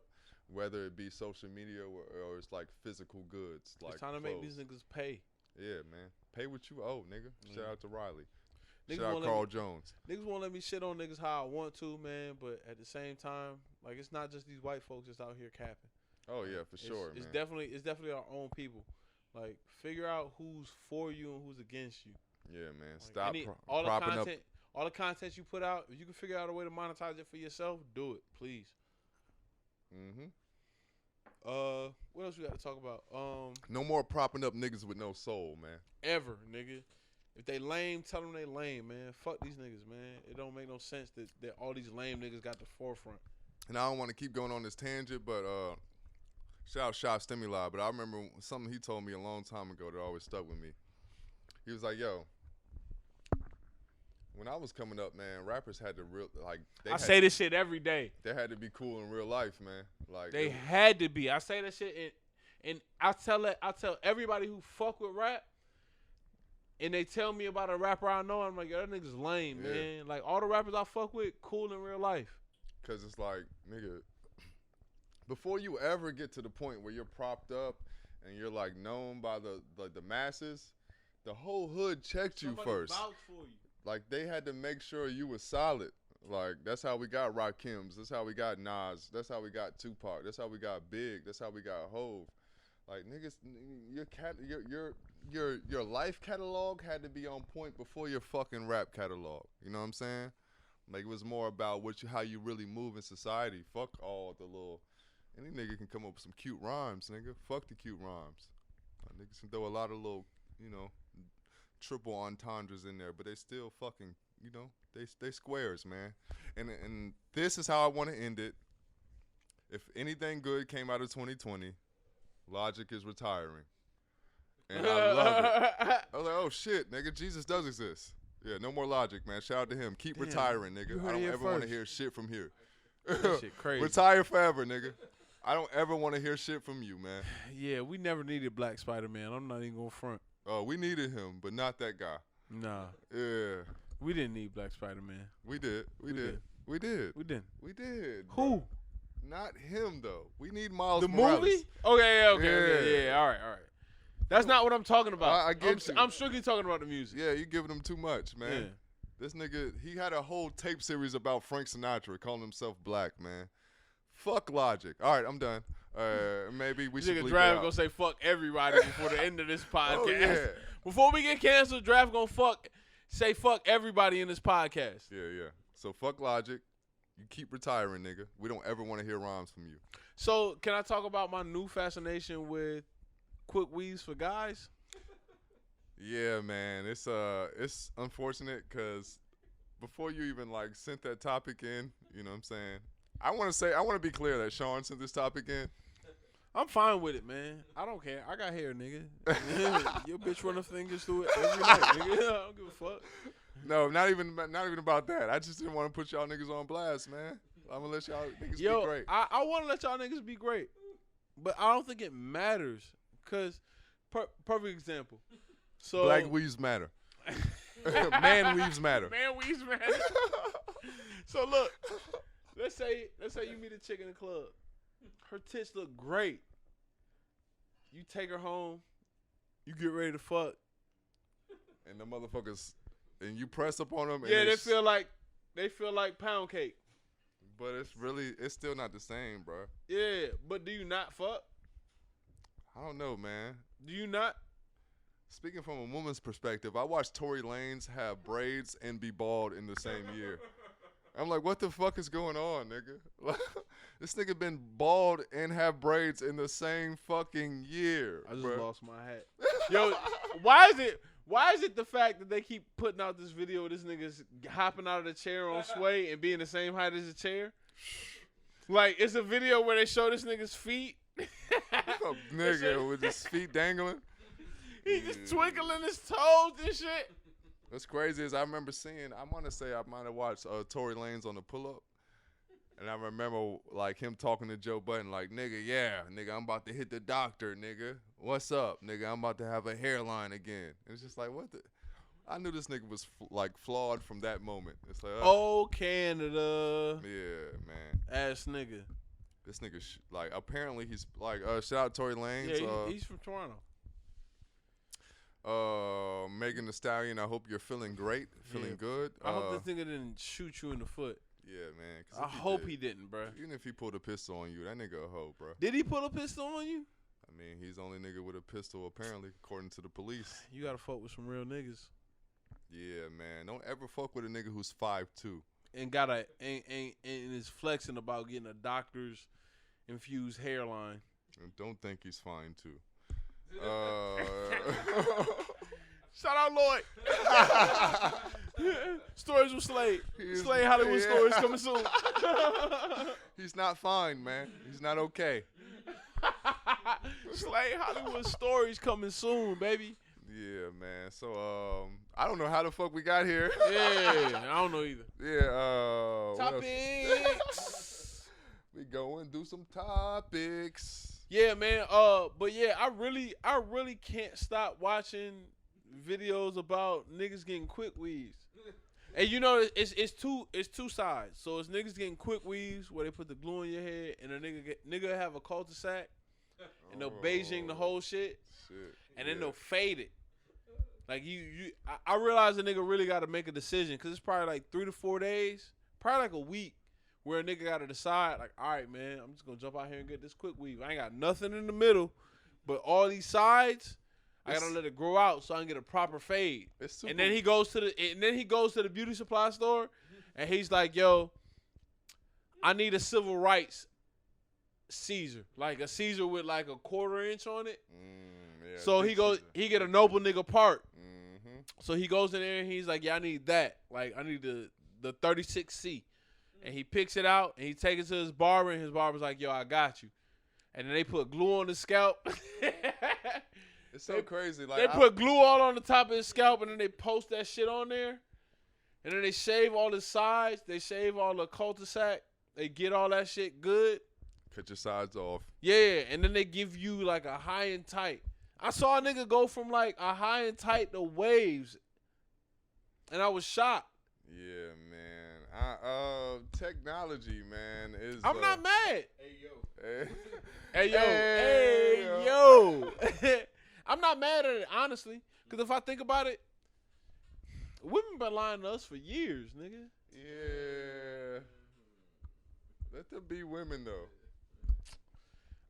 Whether it be social media or it's like physical goods. Like it's time to make these niggas pay. Yeah, man. Pay what you owe, nigga. Shout out to Riley. Niggas Shout out Carl Jones. Niggas won't let me shit on niggas how I want to, man. But at the same time, like it's not just these white folks that's out here capping. Oh yeah, for sure, it's man. definitely our own people. Like figure out who's for you and who's against you. Yeah, man. Like Stop all the propping content, up. all the content you put out. If you can figure out a way to monetize it for yourself, do it, please. What else we got to talk about? No more propping up niggas with no soul, man. Ever, nigga. If they lame, tell them they lame, man. Fuck these niggas, man. It don't make no sense that all these lame niggas got the forefront. And I don't want to keep going on this tangent, but shout out Shop Stimuli. But I remember something he told me a long time ago that always stuck with me. He was like, yo, when I was coming up, man, rappers had to I say this shit every day. They had to be cool in real life, man. Like they had to be. I say that shit and I tell everybody who fuck with rap and they tell me about a rapper I know, I'm like, yo, that nigga's lame, man. Like all the rappers I fuck with, cool in real life. Cause it's like, nigga, before you ever get to the point where you're propped up and you're like known by the masses, the whole hood checked you first. Vouch for you. Like they had to make sure you was solid. Like that's how we got Rakims. That's how we got Nas. That's how we got Tupac. That's how we got Big. That's how we got Hove. Like niggas, your life catalog had to be on point before your fucking rap catalog. You know what I'm saying? Like it was more about how you really move in society. Fuck all the little. Any nigga can come up with some cute rhymes, nigga. Fuck the cute rhymes. Niggas can throw a lot of little, triple entendres in there, but they still fucking, they squares, man. And this is how I want to end it. If anything good came out of 2020, Logic is retiring. And I love it. I was like, oh shit, nigga, Jesus does exist. Yeah, no more Logic, man. Shout out to him. Keep retiring, nigga. I don't ever want to hear shit from here. That shit crazy. Retire forever, nigga. I don't ever want to hear shit from you, man. Yeah, we never needed Black Spider-Man. I'm not even going to front. Oh, we needed him, but not that guy. Nah. Yeah. We didn't need Black Spider-Man. We did. We didn't. We did. Bro. Not him, though. We need Miles the Morales. Movie? Okay. Yeah. All right. That's not what I'm talking about. I get you. I'm strictly talking about the music. Yeah, you giving him too much, man. Yeah. This nigga, he had a whole tape series about Frank Sinatra, calling himself black, man. Fuck Logic. All right, I'm done. Maybe we should bleep Draft it out. gonna say fuck everybody before the end of this podcast. Oh, yeah. Before we get canceled, Draft gonna say fuck everybody in this podcast. Yeah. So fuck Logic. You keep retiring, nigga. We don't ever want to hear rhymes from you. So can I talk about my new fascination with quick weaves for guys? Yeah, man. It's unfortunate because before you even sent that topic in, you know what I'm saying? I want to be clear that Sean sent this topic in. I'm fine with it, man. I don't care. I got hair, nigga. Your bitch run her fingers through it every night, nigga. I don't give a fuck. No, not even about that. I just didn't want to put y'all niggas on blast, man. I'm gonna let y'all niggas be great. I want to let y'all niggas be great, but I don't think it matters. Cause perfect example. So Black weaves matter. Man weaves matter. Man weaves matter. So look, let's say you meet a chick in the club. Her tits look great. You take her home. You get ready to fuck. And the motherfuckers, and you press up on them. Yeah, they feel like they feel like pound cake. But it's still not the same, bro. Yeah, but do you not fuck? I don't know, man. Do you not? Speaking from a woman's perspective, I watched Tory Lanez have braids and be bald in the same year. I'm like, what the fuck is going on, nigga? This nigga been bald and have braids in the same fucking year. I just bruh. lost my hat. Yo, why is it the fact that they keep putting out this video of this nigga's hopping out of the chair on Sway and being the same height as the chair? Like, it's a video where they show this nigga's feet. A nigga with his feet dangling. He just twinkling his toes and shit. What's crazy is I remember seeing, I want to say I might have watched Tory Lanez on the pull-up. And I remember, like, him talking to Joe Budden, like, nigga, yeah, nigga, I'm about to hit the doctor, nigga. What's up, nigga? I'm about to have a hairline again. And it's just like, what the? I knew this nigga was, flawed from that moment. It's like, oh, Canada. Yeah, man. Ass nigga. This nigga, apparently he's, shout out Tory Lanez. Yeah, he's from Toronto. Megan Thee Stallion, I hope you're feeling great, feeling good. I hope this nigga didn't shoot you in the foot. Yeah, man. I hope he didn't, bro. Even if he pulled a pistol on you, that nigga a hoe, bro. Did he pull a pistol on you? I mean, he's the only nigga with a pistol, apparently, according to the police. You gotta fuck with some real niggas. Yeah, man. Don't ever fuck with a nigga who's 5'2". And is flexing about getting a doctor's infused hairline. And don't think he's fine, too. Shout out Lloyd. Stories with Slade. Slade Hollywood Stories coming soon. He's not fine, man. He's not okay. Slade Hollywood Stories coming soon, baby. Yeah, man. So, I don't know how the fuck we got here. Yeah, I don't know either. Yeah, Topics. We going do some topics. Yeah, man. But yeah, I really can't stop watching videos about niggas getting quick weaves. And you know, it's two sides. So it's niggas getting quick weaves where they put the glue in your head, and a nigga have a cul-de-sac, and they'll Beijing the whole shit. And then they'll fade it. Like I realize a nigga really got to make a decision because it's probably like 3 to 4 days, probably like a week, where a nigga got to decide, like, all right, man, I'm just going to jump out here and get this quick weave. I ain't got nothing in the middle, but all these sides, I got to let it grow out so I can get a proper fade. And then he goes to the beauty supply store, and he's like, yo, I need a civil rights Caesar. Like a Caesar with like a 1/4 inch on it. Yeah, so he get a noble nigga part. Mm-hmm. So he goes in there and he's like, yeah, I need that. Like, I need the 36C. And he picks it out, and he takes it to his barber, and his barber's like, yo, I got you. And then they put glue on his scalp. It's so crazy. Like, they put glue all on the top of his scalp, and then they post that shit on there. And then they shave all his sides. They shave all the cul-de-sac. They get all that shit good. Cut your sides off. Yeah, and then they give you like a high and tight. I saw a nigga go from like a high and tight to waves. And I was shocked. Yeah, man. Technology, man, is. I'm not mad. Hey, yo. Hey, yo. I'm not mad at it, honestly. Because if I think about it, women been lying to us for years, nigga. Yeah. Let them be women, though.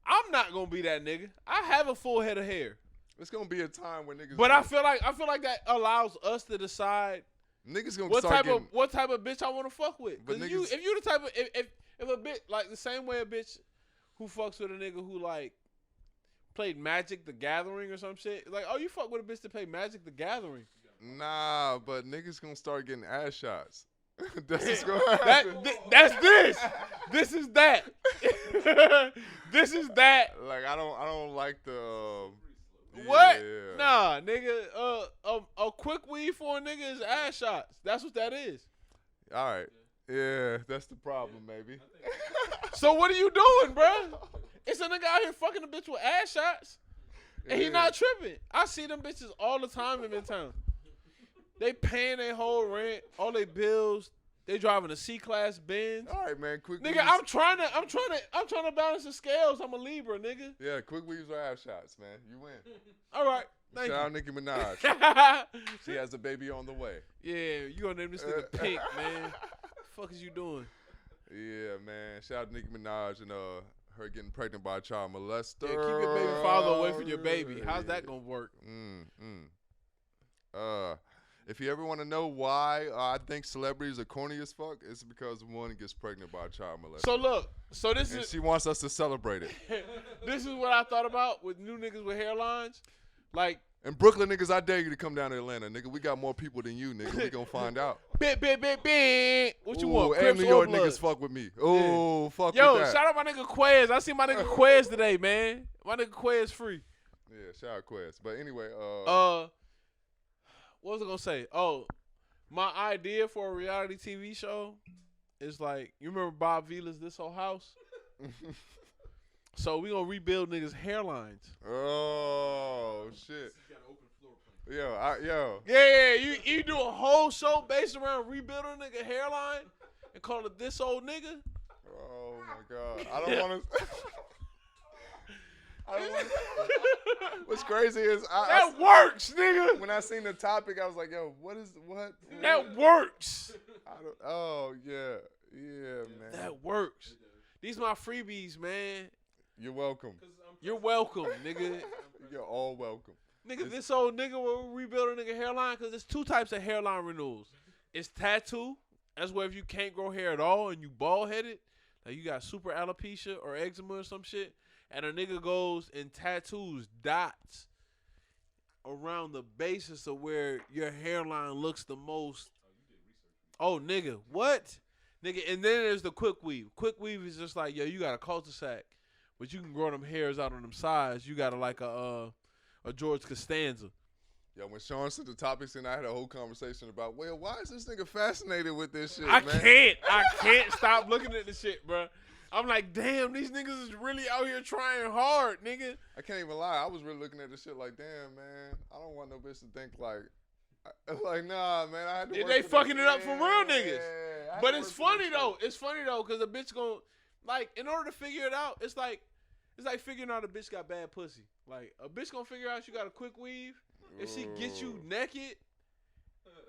I'm not going to be that nigga. I have a full head of hair. It's going to be a time when niggas. But I feel like that allows us to decide. Niggas gonna what start type of bitch I want to fuck with. Because if you the type of if a bitch like the same way a bitch who fucks with a nigga who like played Magic the Gathering or some shit, like, oh, you fuck with a bitch that played Magic the Gathering. Nah, but niggas gonna start getting ass shots. That's what's gonna happen. That's this. This is that. This is that. Like, I don't like the. What? Yeah. Nah, nigga. A quick weave for a nigga is ass shots. That's what that is. All right. Yeah, that's the problem, maybe. So what are you doing, bro? It's a nigga out here fucking a bitch with ass shots, and he not tripping. I see them bitches all the time in Midtown. They paying their whole rent, all their bills. They driving a C-class Benz. All right, man. Quick nigga, weaves. I'm trying to balance the scales. I'm a Libra, nigga. Yeah, quick weaves are ass shots, man. You win. All right. Thank Shout you. out Nicki Minaj. She has a baby on the way. Yeah, you gonna name this nigga Pink, man. fuck is you doing? Yeah, man. Shout out to Nicki Minaj and her getting pregnant by a child molester. Yeah, keep your baby father away from your baby. How's that gonna work? If you ever want to know why I think celebrities are corny as fuck, it's because one gets pregnant by a child molester. So look, And she wants us to celebrate it. This is what I thought about with new niggas with hairlines. Like, and Brooklyn niggas, I dare you to come down to Atlanta, nigga. We got more people than you, nigga. We gonna find out. What you want? And Crips New or York Bloods? niggas fuck with me. Oh, fuck Yo, with that. shout out my nigga Quez. I seen my nigga Quez today, man. My nigga Quez free. Yeah, shout out Quest. But anyway, what was I gonna say? Oh, my idea for a reality TV show is like, you remember Bob Vila's This Whole House? So we gonna rebuild niggas' hairlines. Oh shit. Yo. Yeah, you do a whole show based around rebuilding a nigga hairline and call it This Old Nigga? Oh my god. I don't want to. What's crazy is that works, nigga. When I seen the topic, I was like, "Yo, what?" That works. Oh yeah, man. That works. These my freebies, man. You're welcome. You're welcome, nigga. You're all welcome. Nigga, this old nigga will rebuild a nigga hairline because there's two types of hairline renewals. It's tattoo. That's where if you can't grow hair at all and you bald headed, like you got super alopecia or eczema or some shit. And a nigga goes and tattoos dots around the basis of where your hairline looks the most. Oh, nigga, what? Nigga, and then there's the quick weave. Quick weave is just like, yo, you got a cul-de-sac, but you can grow them hairs out on them sides. You got like a George Costanza. Yo, when Sean said the topics, and I had a whole conversation about, well, why is this nigga fascinated with this shit, I man? can't stop looking at this shit, bro. I'm like, damn, these niggas is really out here trying hard, nigga. I can't even lie. I was really looking at this shit like, damn, man, I don't want no bitch to think like nah, man. I had to work they for fucking this. it up for real niggas. I But had to it's work for funny this though. It's funny though, cause a bitch gon' like, in order to figure it out, it's like figuring out a bitch got bad pussy. Like a bitch gonna figure out she got a quick weave if she gets you naked.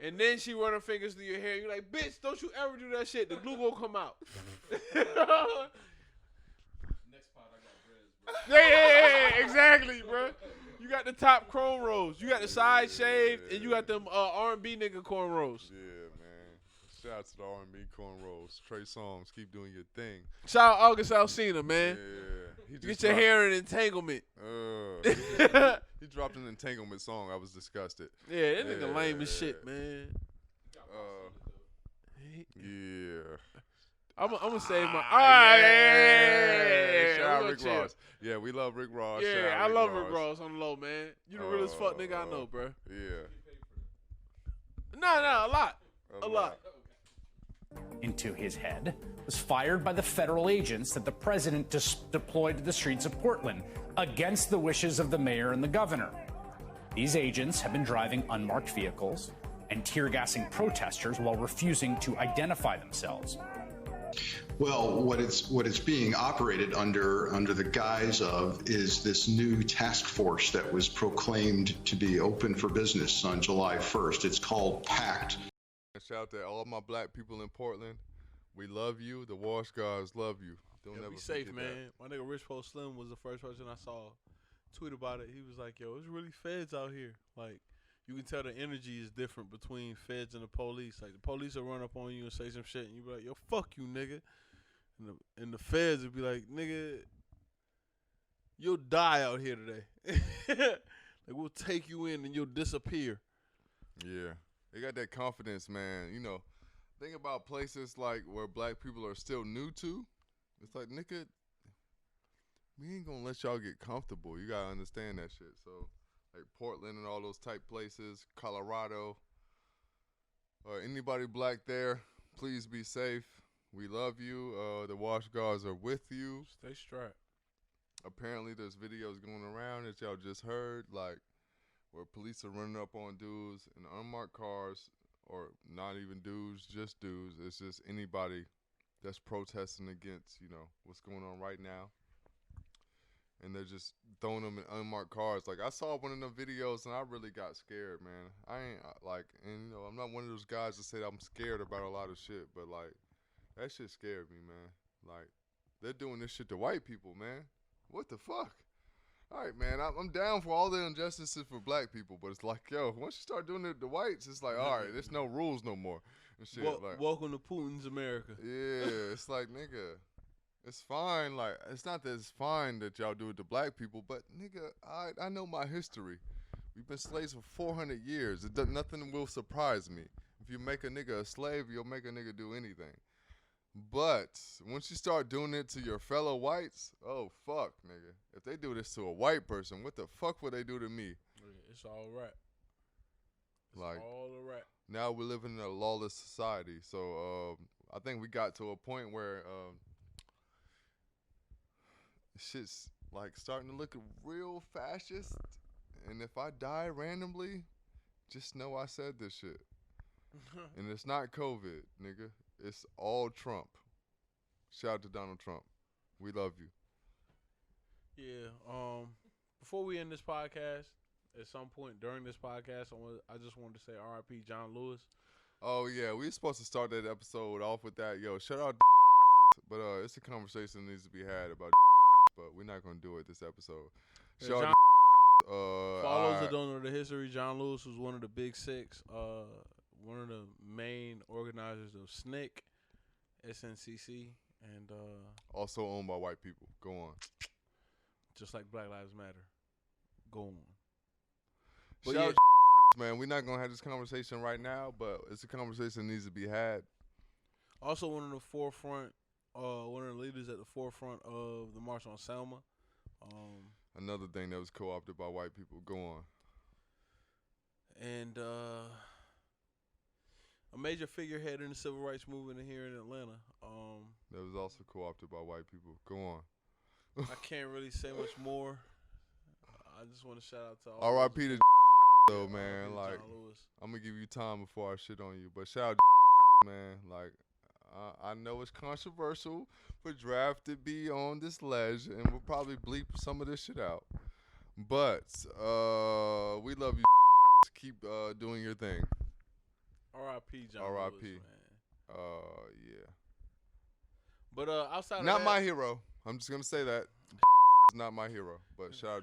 And then she run her fingers through your hair. You're like, bitch, don't you ever do that shit. The glue gonna come out. Yeah, exactly, bro. You got the top cornrows. You got the side shaved, and you got them R&B nigga cornrows. Yeah, man. Shout out to the R&B cornrows. Trey Songz, keep doing your thing. Shout out August Alsina, man. Yeah. Get your hair in entanglement. He dropped an entanglement song. I was disgusted. Yeah, that nigga lame as shit, man. Yeah. I'm gonna save my. Shout out Rick Ross. Yeah, we love Rick Ross. Yeah, I love Rick Ross on the low, man. You the realest fuck nigga I know, bro. Yeah. No, a lot. Into his head was fired by the federal agents that the president deployed to the streets of Portland against the wishes of the mayor and the governor. These agents have been driving unmarked vehicles and tear gassing protesters while refusing to identify themselves. Well, what it's being operated under the guise of is this new task force that was proclaimed to be open for business on July 1st. It's called PACT. Shout out to all my black people in Portland. We love you. The Wash Guys love you. Don't Yeah, never be safe, forget man. My nigga Rich Post Slim was the first person I saw tweet about it. He was like, yo, it's really feds out here. Like, you can tell the energy is different between feds and the police. Like, the police will run up on you and say some shit, and you be like, yo, fuck you, nigga. And the feds would be like, nigga, you'll die out here today. Like, we'll take you in and you'll disappear. Yeah. They got that confidence, man. You know, think about places like where black people are still new to. It's like, nigga, we ain't gonna let y'all get comfortable. You gotta understand that shit. So, like Portland and all those type places, Colorado, or anybody black there, please be safe. We love you. The Wash Guards are with you. Stay strapped. Apparently, there's videos going around that y'all just heard, like, where police are running up on dudes in unmarked cars, or not even dudes, just dudes. It's just anybody that's protesting against, you know, what's going on right now. And they're just throwing them in unmarked cars. Like, I saw one of them videos, and I really got scared, man. I ain't, like, and, you know, I'm not one of those guys that say I'm scared about a lot of shit, but, like, That shit scared me, man. Like, they're doing this shit to white people, man. What the fuck? All right, man, I'm down for all the injustices for black people, but it's like, yo, once you start doing it to whites, it's like, all right, there's no rules no more and shit. Like, welcome to Putin's America. yeah, it's like, nigga, it's fine. Like, it's not that it's fine that y'all do it to black people, but nigga, I know my history. We've been slaves for 400 years. Nothing will surprise me. If you make a nigga a slave, you'll make a nigga do anything. But once you start doing it to your fellow whites, oh, fuck, nigga. If they do this to a white person, what the fuck would they do to me? It's all right. It's like, all right. Now we're living in a lawless society. So I think we got to a point where shit's like starting to look real fascist. And if I die randomly, just know I said this shit. And it's not COVID, nigga. It's all Trump. Shout out to Donald Trump. We love you. Yeah. Before we end this podcast, at some point during this podcast, I just wanted to say R.I.P. John Lewis. Oh yeah, we were supposed to start that episode off with that. Yo, shout out, but it's a conversation that needs to be had about, but we're not gonna do it this episode. Shout out. For all those that don't know the history, John Lewis was one of the big six. One of the main organizers of SNCC, SNCC, and also owned by white people. Go on. Just like Black Lives Matter. Go on. But shout out, man. We're not gonna have this conversation right now, but it's a conversation that needs to be had. Also, one of the leaders at the forefront of the March on Selma. Another thing that was co-opted by white people. Go on. And a major figurehead in the civil rights movement here in Atlanta. That was also co-opted by white people. Go on. I can't really say much more. I just want to shout out to all. R.I.P. to though, man. Like, I'm gonna give you time before I shit on you, but shout out man. Like, I know it's controversial for Draft to be on this ledge, and we'll probably bleep some of this shit out. But we love you. Keep doing your thing. R.I.P. John R.I.P. Lewis, man. Yeah. But outside of not that, my hero. I'm just gonna say that. Not my hero, but shout out.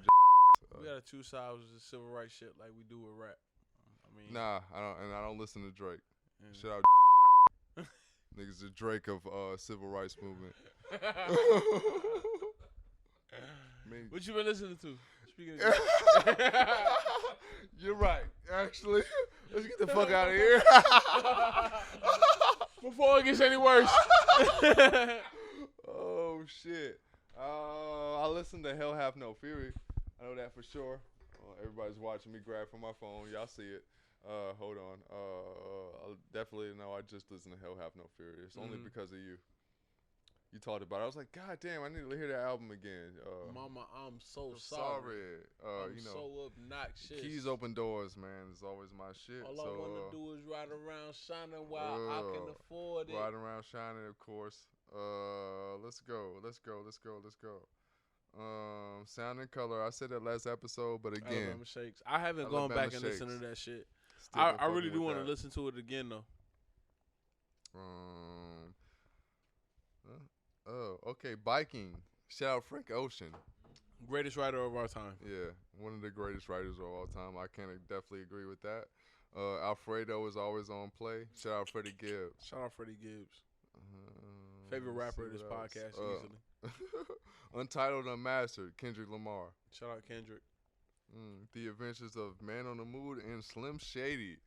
We gotta choose sides with the civil rights shit like we do with rap. I mean, nah, I don't listen to Drake. Yeah. Shout out. Niggas the Drake of civil rights movement. What you been listening to? Speaking of You're right. Actually, let's get the fuck out of here. Before it gets any worse. Oh shit. I listened to Hell Have No Fury. I know that for sure. Everybody's watching me grab from my phone. Y'all see it. Hold on. I definitely know I just listened to Hell Have No Fury. It's only because of you. You talked about it. I was like, God damn, I need to hear that album again. Mama, I'm so sorry. I'm so obnoxious. Keys open doors, man. It's always my shit. All I want to do is ride around shining while I can afford it. Ride around shining, of course. Let's go. Sound and Color. I said that last episode, but again, Alabama Shakes. I haven't gone back and listened to that shit. Still I really do want to listen to it again though. Okay. Biking. Shout out Frank Ocean. Greatest writer of our time. Yeah, one of the greatest writers of all time. I can definitely agree with that. Alfredo is always on play. Shout out Freddie Gibbs. Shout out Freddie Gibbs. Favorite rapper of this podcast, easily. Untitled Unmastered, Kendrick Lamar. Shout out Kendrick. The Adventures of Man on the Mood and Slim Shady.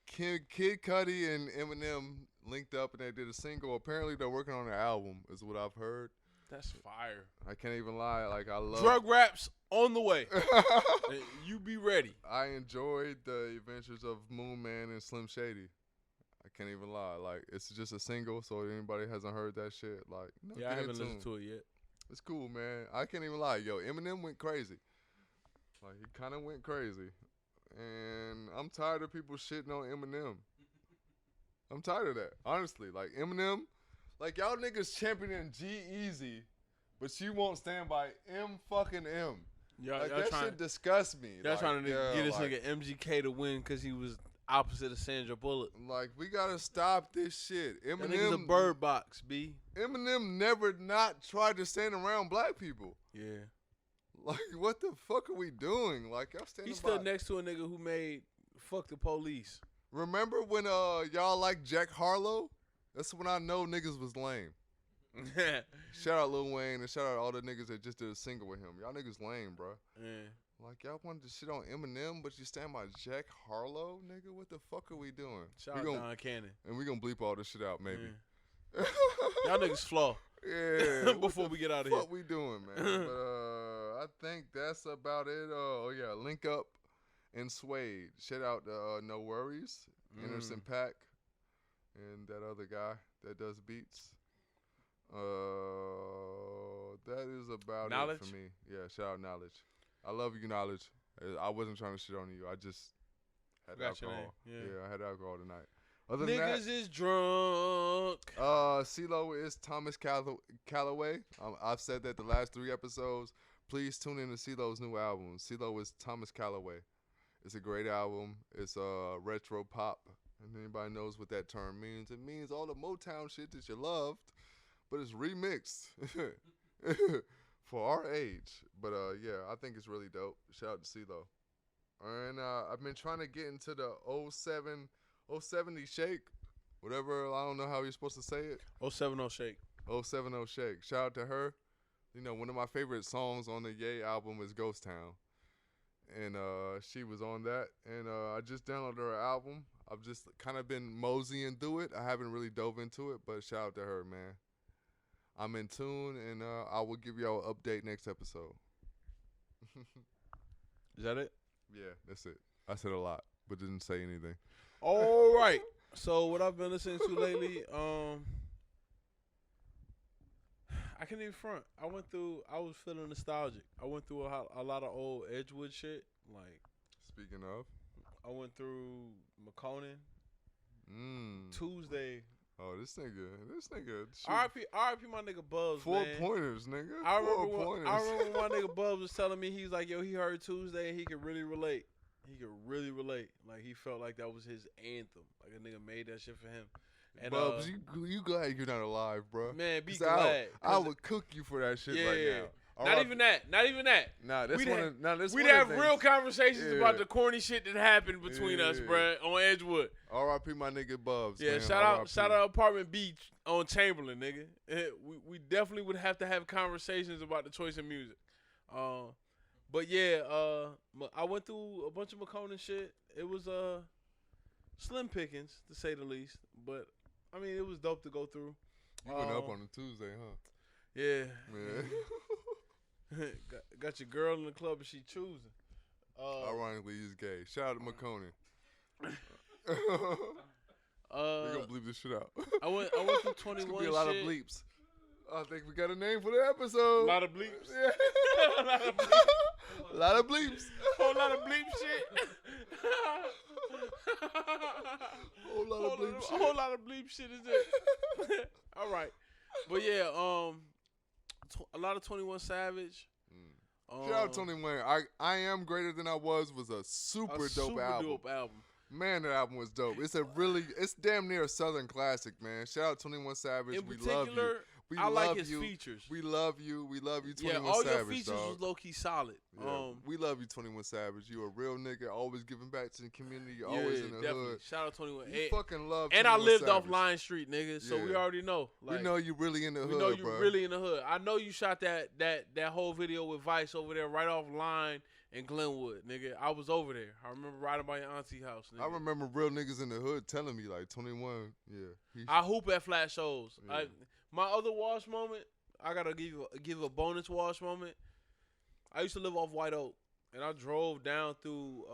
Kid Cudi and Eminem linked up and they did a single. Apparently they're working on an album, is what I've heard. That's fire. I can't even lie. Like, I love drug raps on the way. You be ready. I enjoyed the Adventures of Moon Man and Slim Shady. I can't even lie. Like, it's just a single, so if anybody hasn't heard that shit, like, no, yeah, I haven't listened to it yet. It's cool, man. I can't even lie. Yo, Eminem went crazy. Like, he kind of went crazy. And I'm tired of people shitting on Eminem. I'm tired of that, honestly. Like, Eminem, like, y'all niggas championing G-Eazy, but you won't stand by M. Like, that shit disgusts me. Y'all like, trying to get this nigga MGK to win because he was opposite of Sandra Bullock. Like, we gotta stop this shit. That nigga's a bird box, B. Eminem never not tried to stand around black people. Yeah. Like, what the fuck are we doing? Like, y'all standing He stood by. next to a nigga who made Fuck the Police. Remember when y'all like Jack Harlow? That's when I know niggas was lame. Shout out Lil Wayne and shout out all the niggas that just did a single with him. Y'all niggas lame, bro. Yeah. Like, y'all wanted to shit on Eminem, but you stand by Jack Harlow, nigga? What the fuck are we doing? Shout out Don Cannon. And we gonna bleep all this shit out, maybe. Yeah. Y'all niggas flaw. Yeah. Before we get out of here. What we doing, man? But I think that's about it. Oh yeah, Link Up and Suede. Shout out to No Worries, Innocent Pack, and that other guy that does beats. That is about Knowledge? it for me. Yeah, shout out Knowledge. I love you, Knowledge. I wasn't trying to shit on you. I just had Forgot your alcohol. name. Yeah. I had alcohol tonight. Other than Niggas is drunk. CeeLo is Thomas Calloway. I've said that the last 3 episodes. Please tune in to CeeLo's new album. CeeLo is Thomas Calloway. It's a great album. It's retro pop. And anybody knows what that term means. It means all the Motown shit that you loved, but it's remixed for our age. But yeah, I think it's really dope. Shout out to CeeLo. And I've been trying to get into the 070 Shake. Whatever, I don't know how you're supposed to say it. 070 Shake. 070 Shake. Shout out to her. You know, one of my favorite songs on the Ye album is Ghost Town. And she was on that. And I just downloaded her album. I've just kind of been moseying through it. I haven't really dove into it, but shout out to her, man. I'm in tune, and I will give y'all an update next episode. Is that it? Yeah, that's it. I said a lot, but didn't say anything. All right. So what I've been listening to lately, I can't even front. I was feeling nostalgic. I went through a lot of old Edgewood shit. Like, Speaking of. I went through McConan. Tuesday. Oh, this nigga. R.I.P. my nigga Bubs, 4 man. pointers, nigga. I remember 4 pointers. I remember when my nigga Bubs was telling me, he's like, yo, he heard Tuesday and he could really relate. Like, he felt like that was his anthem. Like, a nigga made that shit for him. And Bubs, you glad you're not alive, bro. Man, be 'Cause glad. I would cook you for that shit right now. Not even that. Nah, that's We'd have real conversations about the corny shit that happened between us, bruh, on Edgewood. R.I.P. my nigga Bubs. Yeah, man. shout out Apartment Beach on Chamberlain, nigga. We definitely would have to have conversations about the choice of music. But yeah, I went through a bunch of McConan shit. It was slim pickings, to say the least. But I mean, it was dope to go through. You went up on a Tuesday, huh? Yeah. Man. Got your girl in the club and she choosing. Ironically, he's gay. Shout out to McConan. We're gonna bleep this shit out. I went through 21 It's gonna be a lot of bleeps. I think we got a name for the episode. A lot of bleeps. Yeah. A lot of bleeps. A lot of bleeps. Whole lot of bleep shit. Whole lot of bleep shit. A whole lot of bleep shit is it. All right. But yeah, a lot of 21 Savage. Shout out to 21. I Am Greater Than I Was a super dope album. Man, that album was dope. It's damn near a Southern classic, man. Shout out 21 Savage. In we particular, love you. I like his features. We love you. We love you, 21 all Savage. your features dog. was low key solid. Yeah. We love you, 21 Savage. You a real nigga, always giving back to the community, always in the definitely. hood. Shout out 21. You fucking love. And I 21 lived Savage. off Line Street, nigga. So we already know. Like, we know you really in the hood, we know you bro. really in the hood. I know you shot that whole video with Vice over there, right off Line in Glenwood, nigga. I was over there. I remember riding by your auntie house, nigga. I remember real niggas in the hood telling me like 21. Yeah. I hoop at flat shows. Yeah. My other wash moment, I gotta give a bonus wash moment. I used to live off White Oak, and I drove down through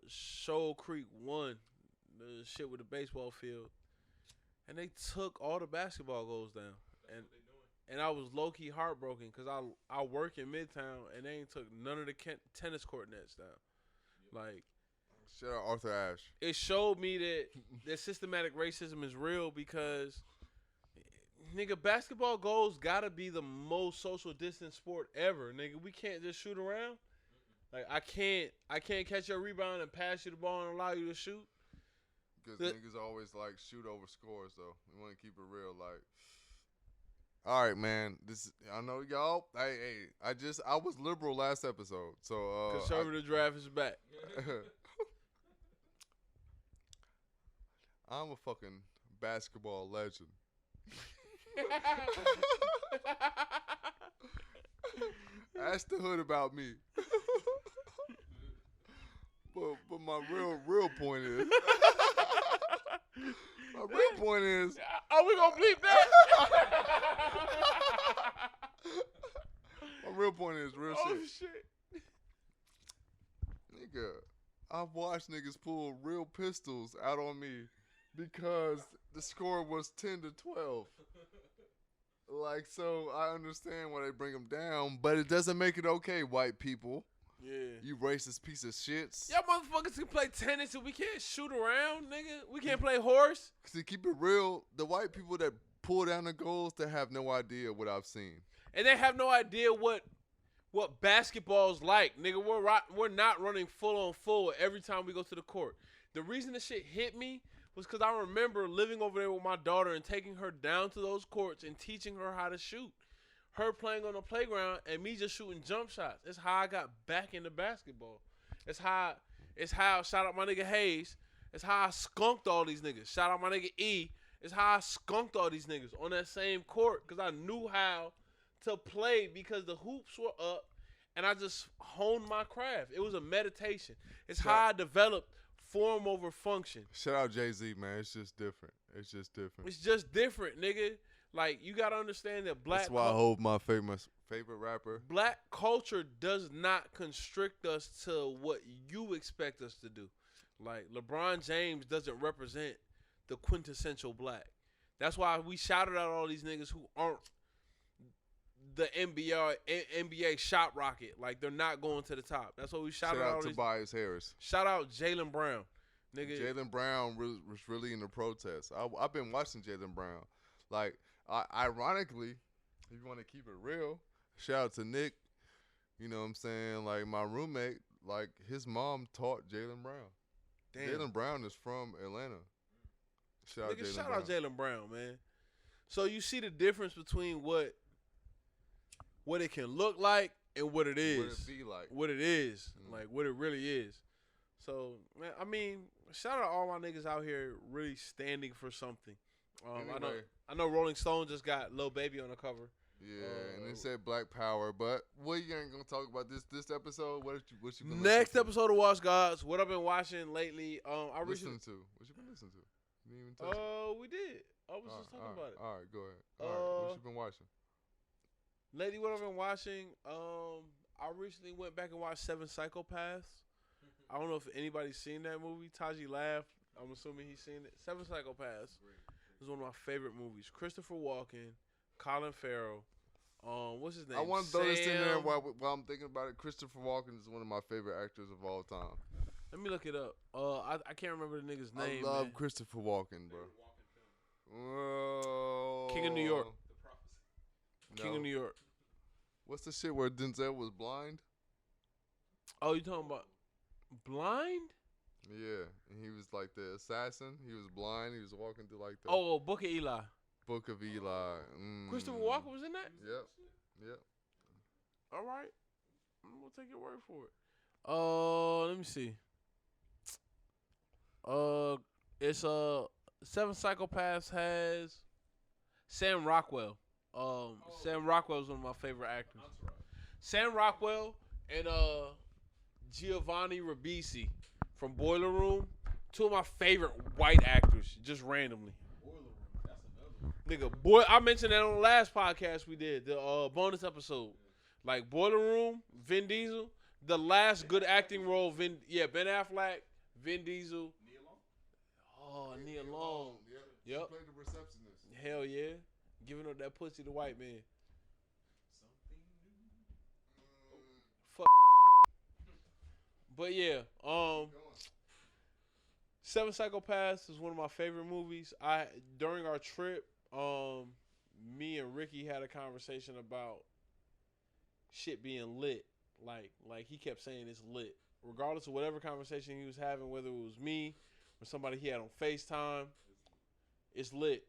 Shoal Creek 1, the shit with the baseball field, and they took all the basketball goals down. And I was low key heartbroken because I work in Midtown, and they ain't took none of the tennis court nets down. Like, shout out Arthur Ashe. It showed me that systematic racism is real because, nigga, basketball goals gotta be the most social distance sport ever, nigga. We can't just shoot around. Like, I can't catch your rebound and pass you the ball and allow you to shoot. Because niggas always like shoot over scores, though. We want to keep it real. Like, all right, man. I know y'all. I was liberal last episode, so conservative draft is back. I'm a fucking basketball legend. Ask the hood about me. But my real point is. My real point is. Are we gonna bleep that? My real point is real Oh shit. shit. Nigga, I've watched niggas pull real pistols out on me because the score was 10-12. Like, so I understand why they bring them down, but it doesn't make it okay, white people. Yeah. You racist piece of shits. Y'all motherfuckers can play tennis and we can't shoot around, nigga. We can't play horse. Cause to keep it real, the white people that pull down the goals, they have no idea what I've seen. And they have no idea what basketball's like, nigga. We're not running full on full every time we go to the court. The reason the shit hit me was because I remember living over there with my daughter and taking her down to those courts and teaching her how to shoot. Her playing on the playground and me just shooting jump shots. It's how I got back into basketball. It's how shout out my nigga Hayes. It's how I skunked all these niggas. Shout out my nigga E. It's how I skunked all these niggas on that same court because I knew how to play because the hoops were up and I just honed my craft. It was a meditation. It's how I developed form over function. Shout out Jay-Z, man. It's just different. It's just different, nigga. Like, you got to understand that That's why I hold my favorite rapper. Black culture does not constrict us to what you expect us to do. Like, LeBron James doesn't represent the quintessential black. That's why we shouted out all these niggas who aren't the NBA shot rocket. Like, they're not going to the top. That's why we shouted out all these. Tobias Harris. Shout out Jaylen Brown. Nigga. Jaylen Brown was really in the protest. I've been watching Jaylen Brown. Like, ironically, if you want to keep it real, shout out to Nick. You know what I'm saying? Like, my roommate, like, his mom taught Jaylen Brown. Damn. Jaylen Brown is from Atlanta. Shout out Jaylen Brown, man. So you see the difference between what it can look like and what it is. What it be like. What it is. Like, what it really is. So, man, I mean, shout out to all my niggas out here really standing for something. Anyway. I know Rolling Stone just got Lil Baby on the cover. Yeah, and they said Black Power, but you ain't gonna talk about this episode. What you been next episode of Watch Gods? What I've been watching lately? What you been listening to? You didn't even touch it. We did. I was just talking about it. All right, go ahead. All right, what you been watching? Lately, what I've been watching? I recently went back and watched 7 Psychopaths. I don't know if anybody's seen that movie. Taji laughed. I'm assuming he's seen it. 7 Psychopaths. This is one of my favorite movies. Christopher Walken, Colin Farrell. What's his name? I want to throw this in there while I'm thinking about it. Christopher Walken is one of my favorite actors of all time. Let me look it up. I can't remember the nigga's name. I love man. Christopher Walken, bro. King of New York. No. King of New York. What's the shit where Denzel was blind? Oh, you talking about blind? Yeah, and he was like the assassin. He was blind. He was walking through like the Book of Eli. Book of Eli. Christopher Walken was in that? Yep. All right. I'm going to take your word for it. Let me see. It's 7 Psychopaths has Sam Rockwell. Sam Rockwell is one of my favorite actors. Sam Rockwell and Giovanni Ribisi from Boiler Room. 2 of my favorite white actors, just randomly. Nigga, I mentioned that on the last podcast we did, the bonus episode. Like Boiler Room, Vin Diesel, the last good acting role, Ben Affleck, Vin Diesel. Nia Long. Yep. Yep. She played the receptionist. Hell yeah. Giving up that pussy to white man. Fuck. But yeah, 7 Psychopaths is one of my favorite movies. During our trip, me and Ricky had a conversation about shit being lit. Like he kept saying it's lit. Regardless of whatever conversation he was having, whether it was me or somebody he had on FaceTime. It's lit.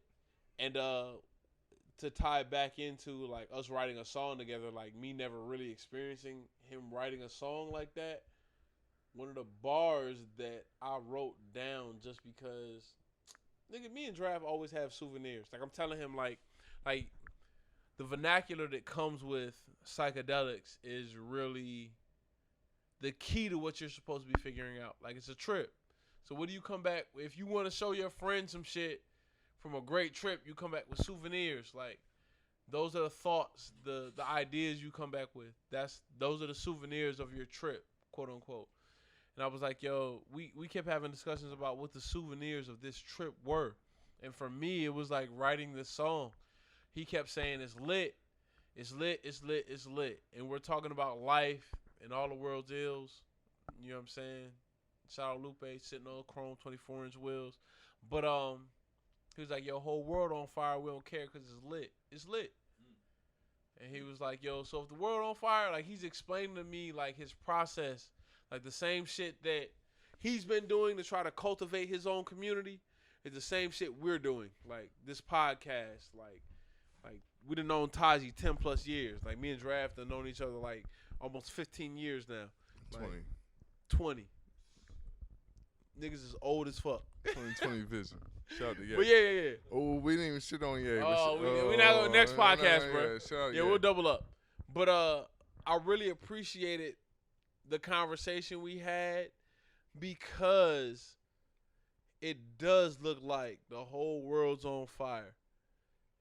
And to tie it back into like us writing a song together, like me never really experiencing him writing a song like that. One of the bars that I wrote down just because, nigga, me and Draft always have souvenirs. Like I'm telling him, like the vernacular that comes with psychedelics is really the key to what you're supposed to be figuring out. Like it's a trip. So what do you come back if you want to show your friend some shit from a great trip? You come back with souvenirs. Like those are the thoughts, the ideas you come back with. Those are the souvenirs of your trip, quote unquote. And I was like, yo, we kept having discussions about what the souvenirs of this trip were. And for me, it was like writing this song. He kept saying it's lit, it's lit, it's lit, it's lit. And we're talking about life and all the world's ills. You know what I'm saying? Shout out Lupe sitting on chrome 24-inch wheels. But he was like, yo, whole world on fire, we don't care because it's lit. It's lit. And he was like, yo, so if the world on fire, like he's explaining to me like his process, like the same shit that he's been doing to try to cultivate his own community is the same shit we're doing. Like this podcast, like we done known Taji 10 plus years. Like me and Draft have known each other like almost 15 years now. Like, 20. Niggas is old as fuck. 2020 vision. Shout out to Ye. But yeah. Oh, we didn't even shit on Ye. Oh, we not going next podcast, bro. Yeah, we'll double up. But I really appreciated the conversation we had because it does look like the whole world's on fire.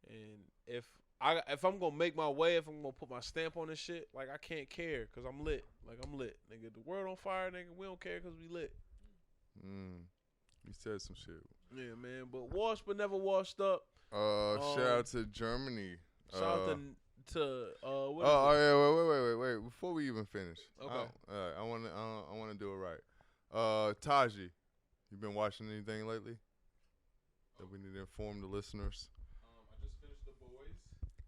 And if I'm gonna make my way, if I'm gonna put my stamp on this shit, like I can't care because I'm lit. Like I'm lit, nigga. The world on fire, nigga. We don't care because we lit. You said some shit. Yeah, man. But washed but never washed up. Shout out to Germany. Shout out to what wait. Before we even finish, okay. I want to do it right. Taji, you been watching anything lately that we need to inform the listeners? I just finished The Boys.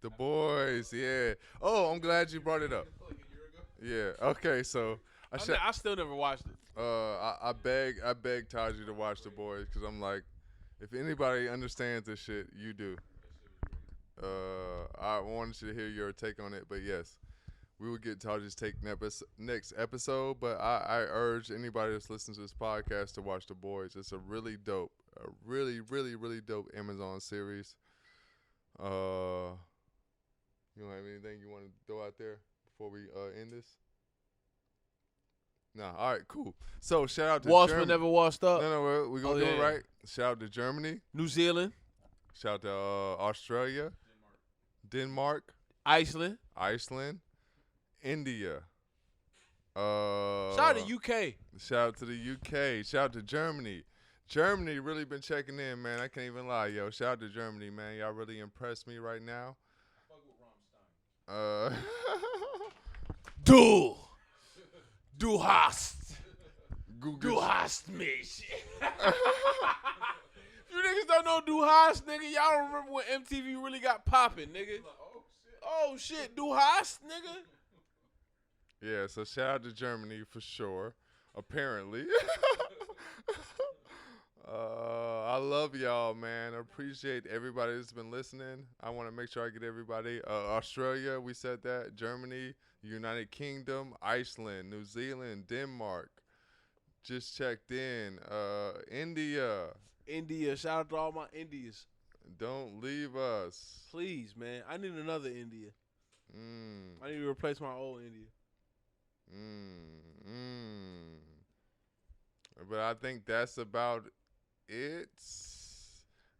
The Boys, yeah. Oh, I'm glad you brought it up. Like a year ago. Yeah. Okay, so I still never watched it. I beg Taji to watch The Boys because I'm like, if anybody understands this shit, you do. I wanted you to hear your take on it, but yes, we will get Taji's take next episode. But I urge anybody that's listening to this podcast to watch The Boys. It's a really dope, really dope Amazon series. You don't have anything you want to throw out there before we end this? Nah, all right, cool. So shout out to Washed Germany. but never washed up. No, we're going to do it right. Shout out to Germany. New Zealand. Shout out to Australia. Denmark. Iceland. India. Shout out to UK. Shout out to the UK. Shout out to Germany. Germany really been checking in, man. I can't even lie, yo. Shout out to Germany, man. Y'all really impressed me right now. Du hast mich. You niggas don't know Du hast, nigga. Y'all don't remember when MTV really got popping, nigga. Oh shit, Du hast, nigga. Yeah, so shout out to Germany for sure. Apparently. I love y'all, man. I appreciate everybody that's been listening. I want to make sure I get everybody. Australia, we said that. Germany, United Kingdom, Iceland, New Zealand, Denmark. Just checked in. India. Shout out to all my Indias. Don't leave us. Please, man. I need another India. I need to replace my old India. But I think that's about it.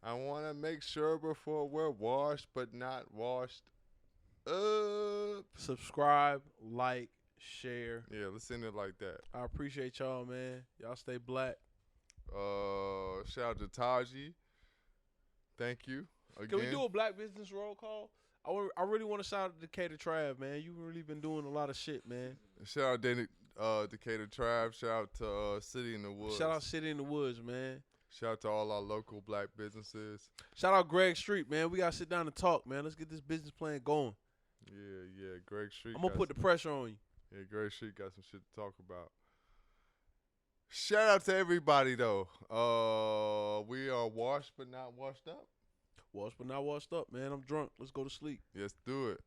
I want to make sure before we're washed but not washed up. Subscribe, like, share. Yeah, let's end it like that. I appreciate y'all, man. Y'all stay black. Shout out to Taji. Thank you again. Can we do a black business roll call? I really want to shout out to Decatur Trav, man. You've really been doing a lot of shit, man. Shout out Decatur Trav. Shout out to City in the Woods. Shout out City in the Woods, man. Shout out to all our local black businesses. Shout out Greg Street, man. We got to sit down and talk, man. Let's get this business plan going. Yeah. Greg Street. I'm going to put the pressure on you. Yeah, Greg Street got some shit to talk about. Shout out to everybody though. We are washed but not washed up. Washed but not washed up, man. I'm drunk. Let's go to sleep. Yes, do it.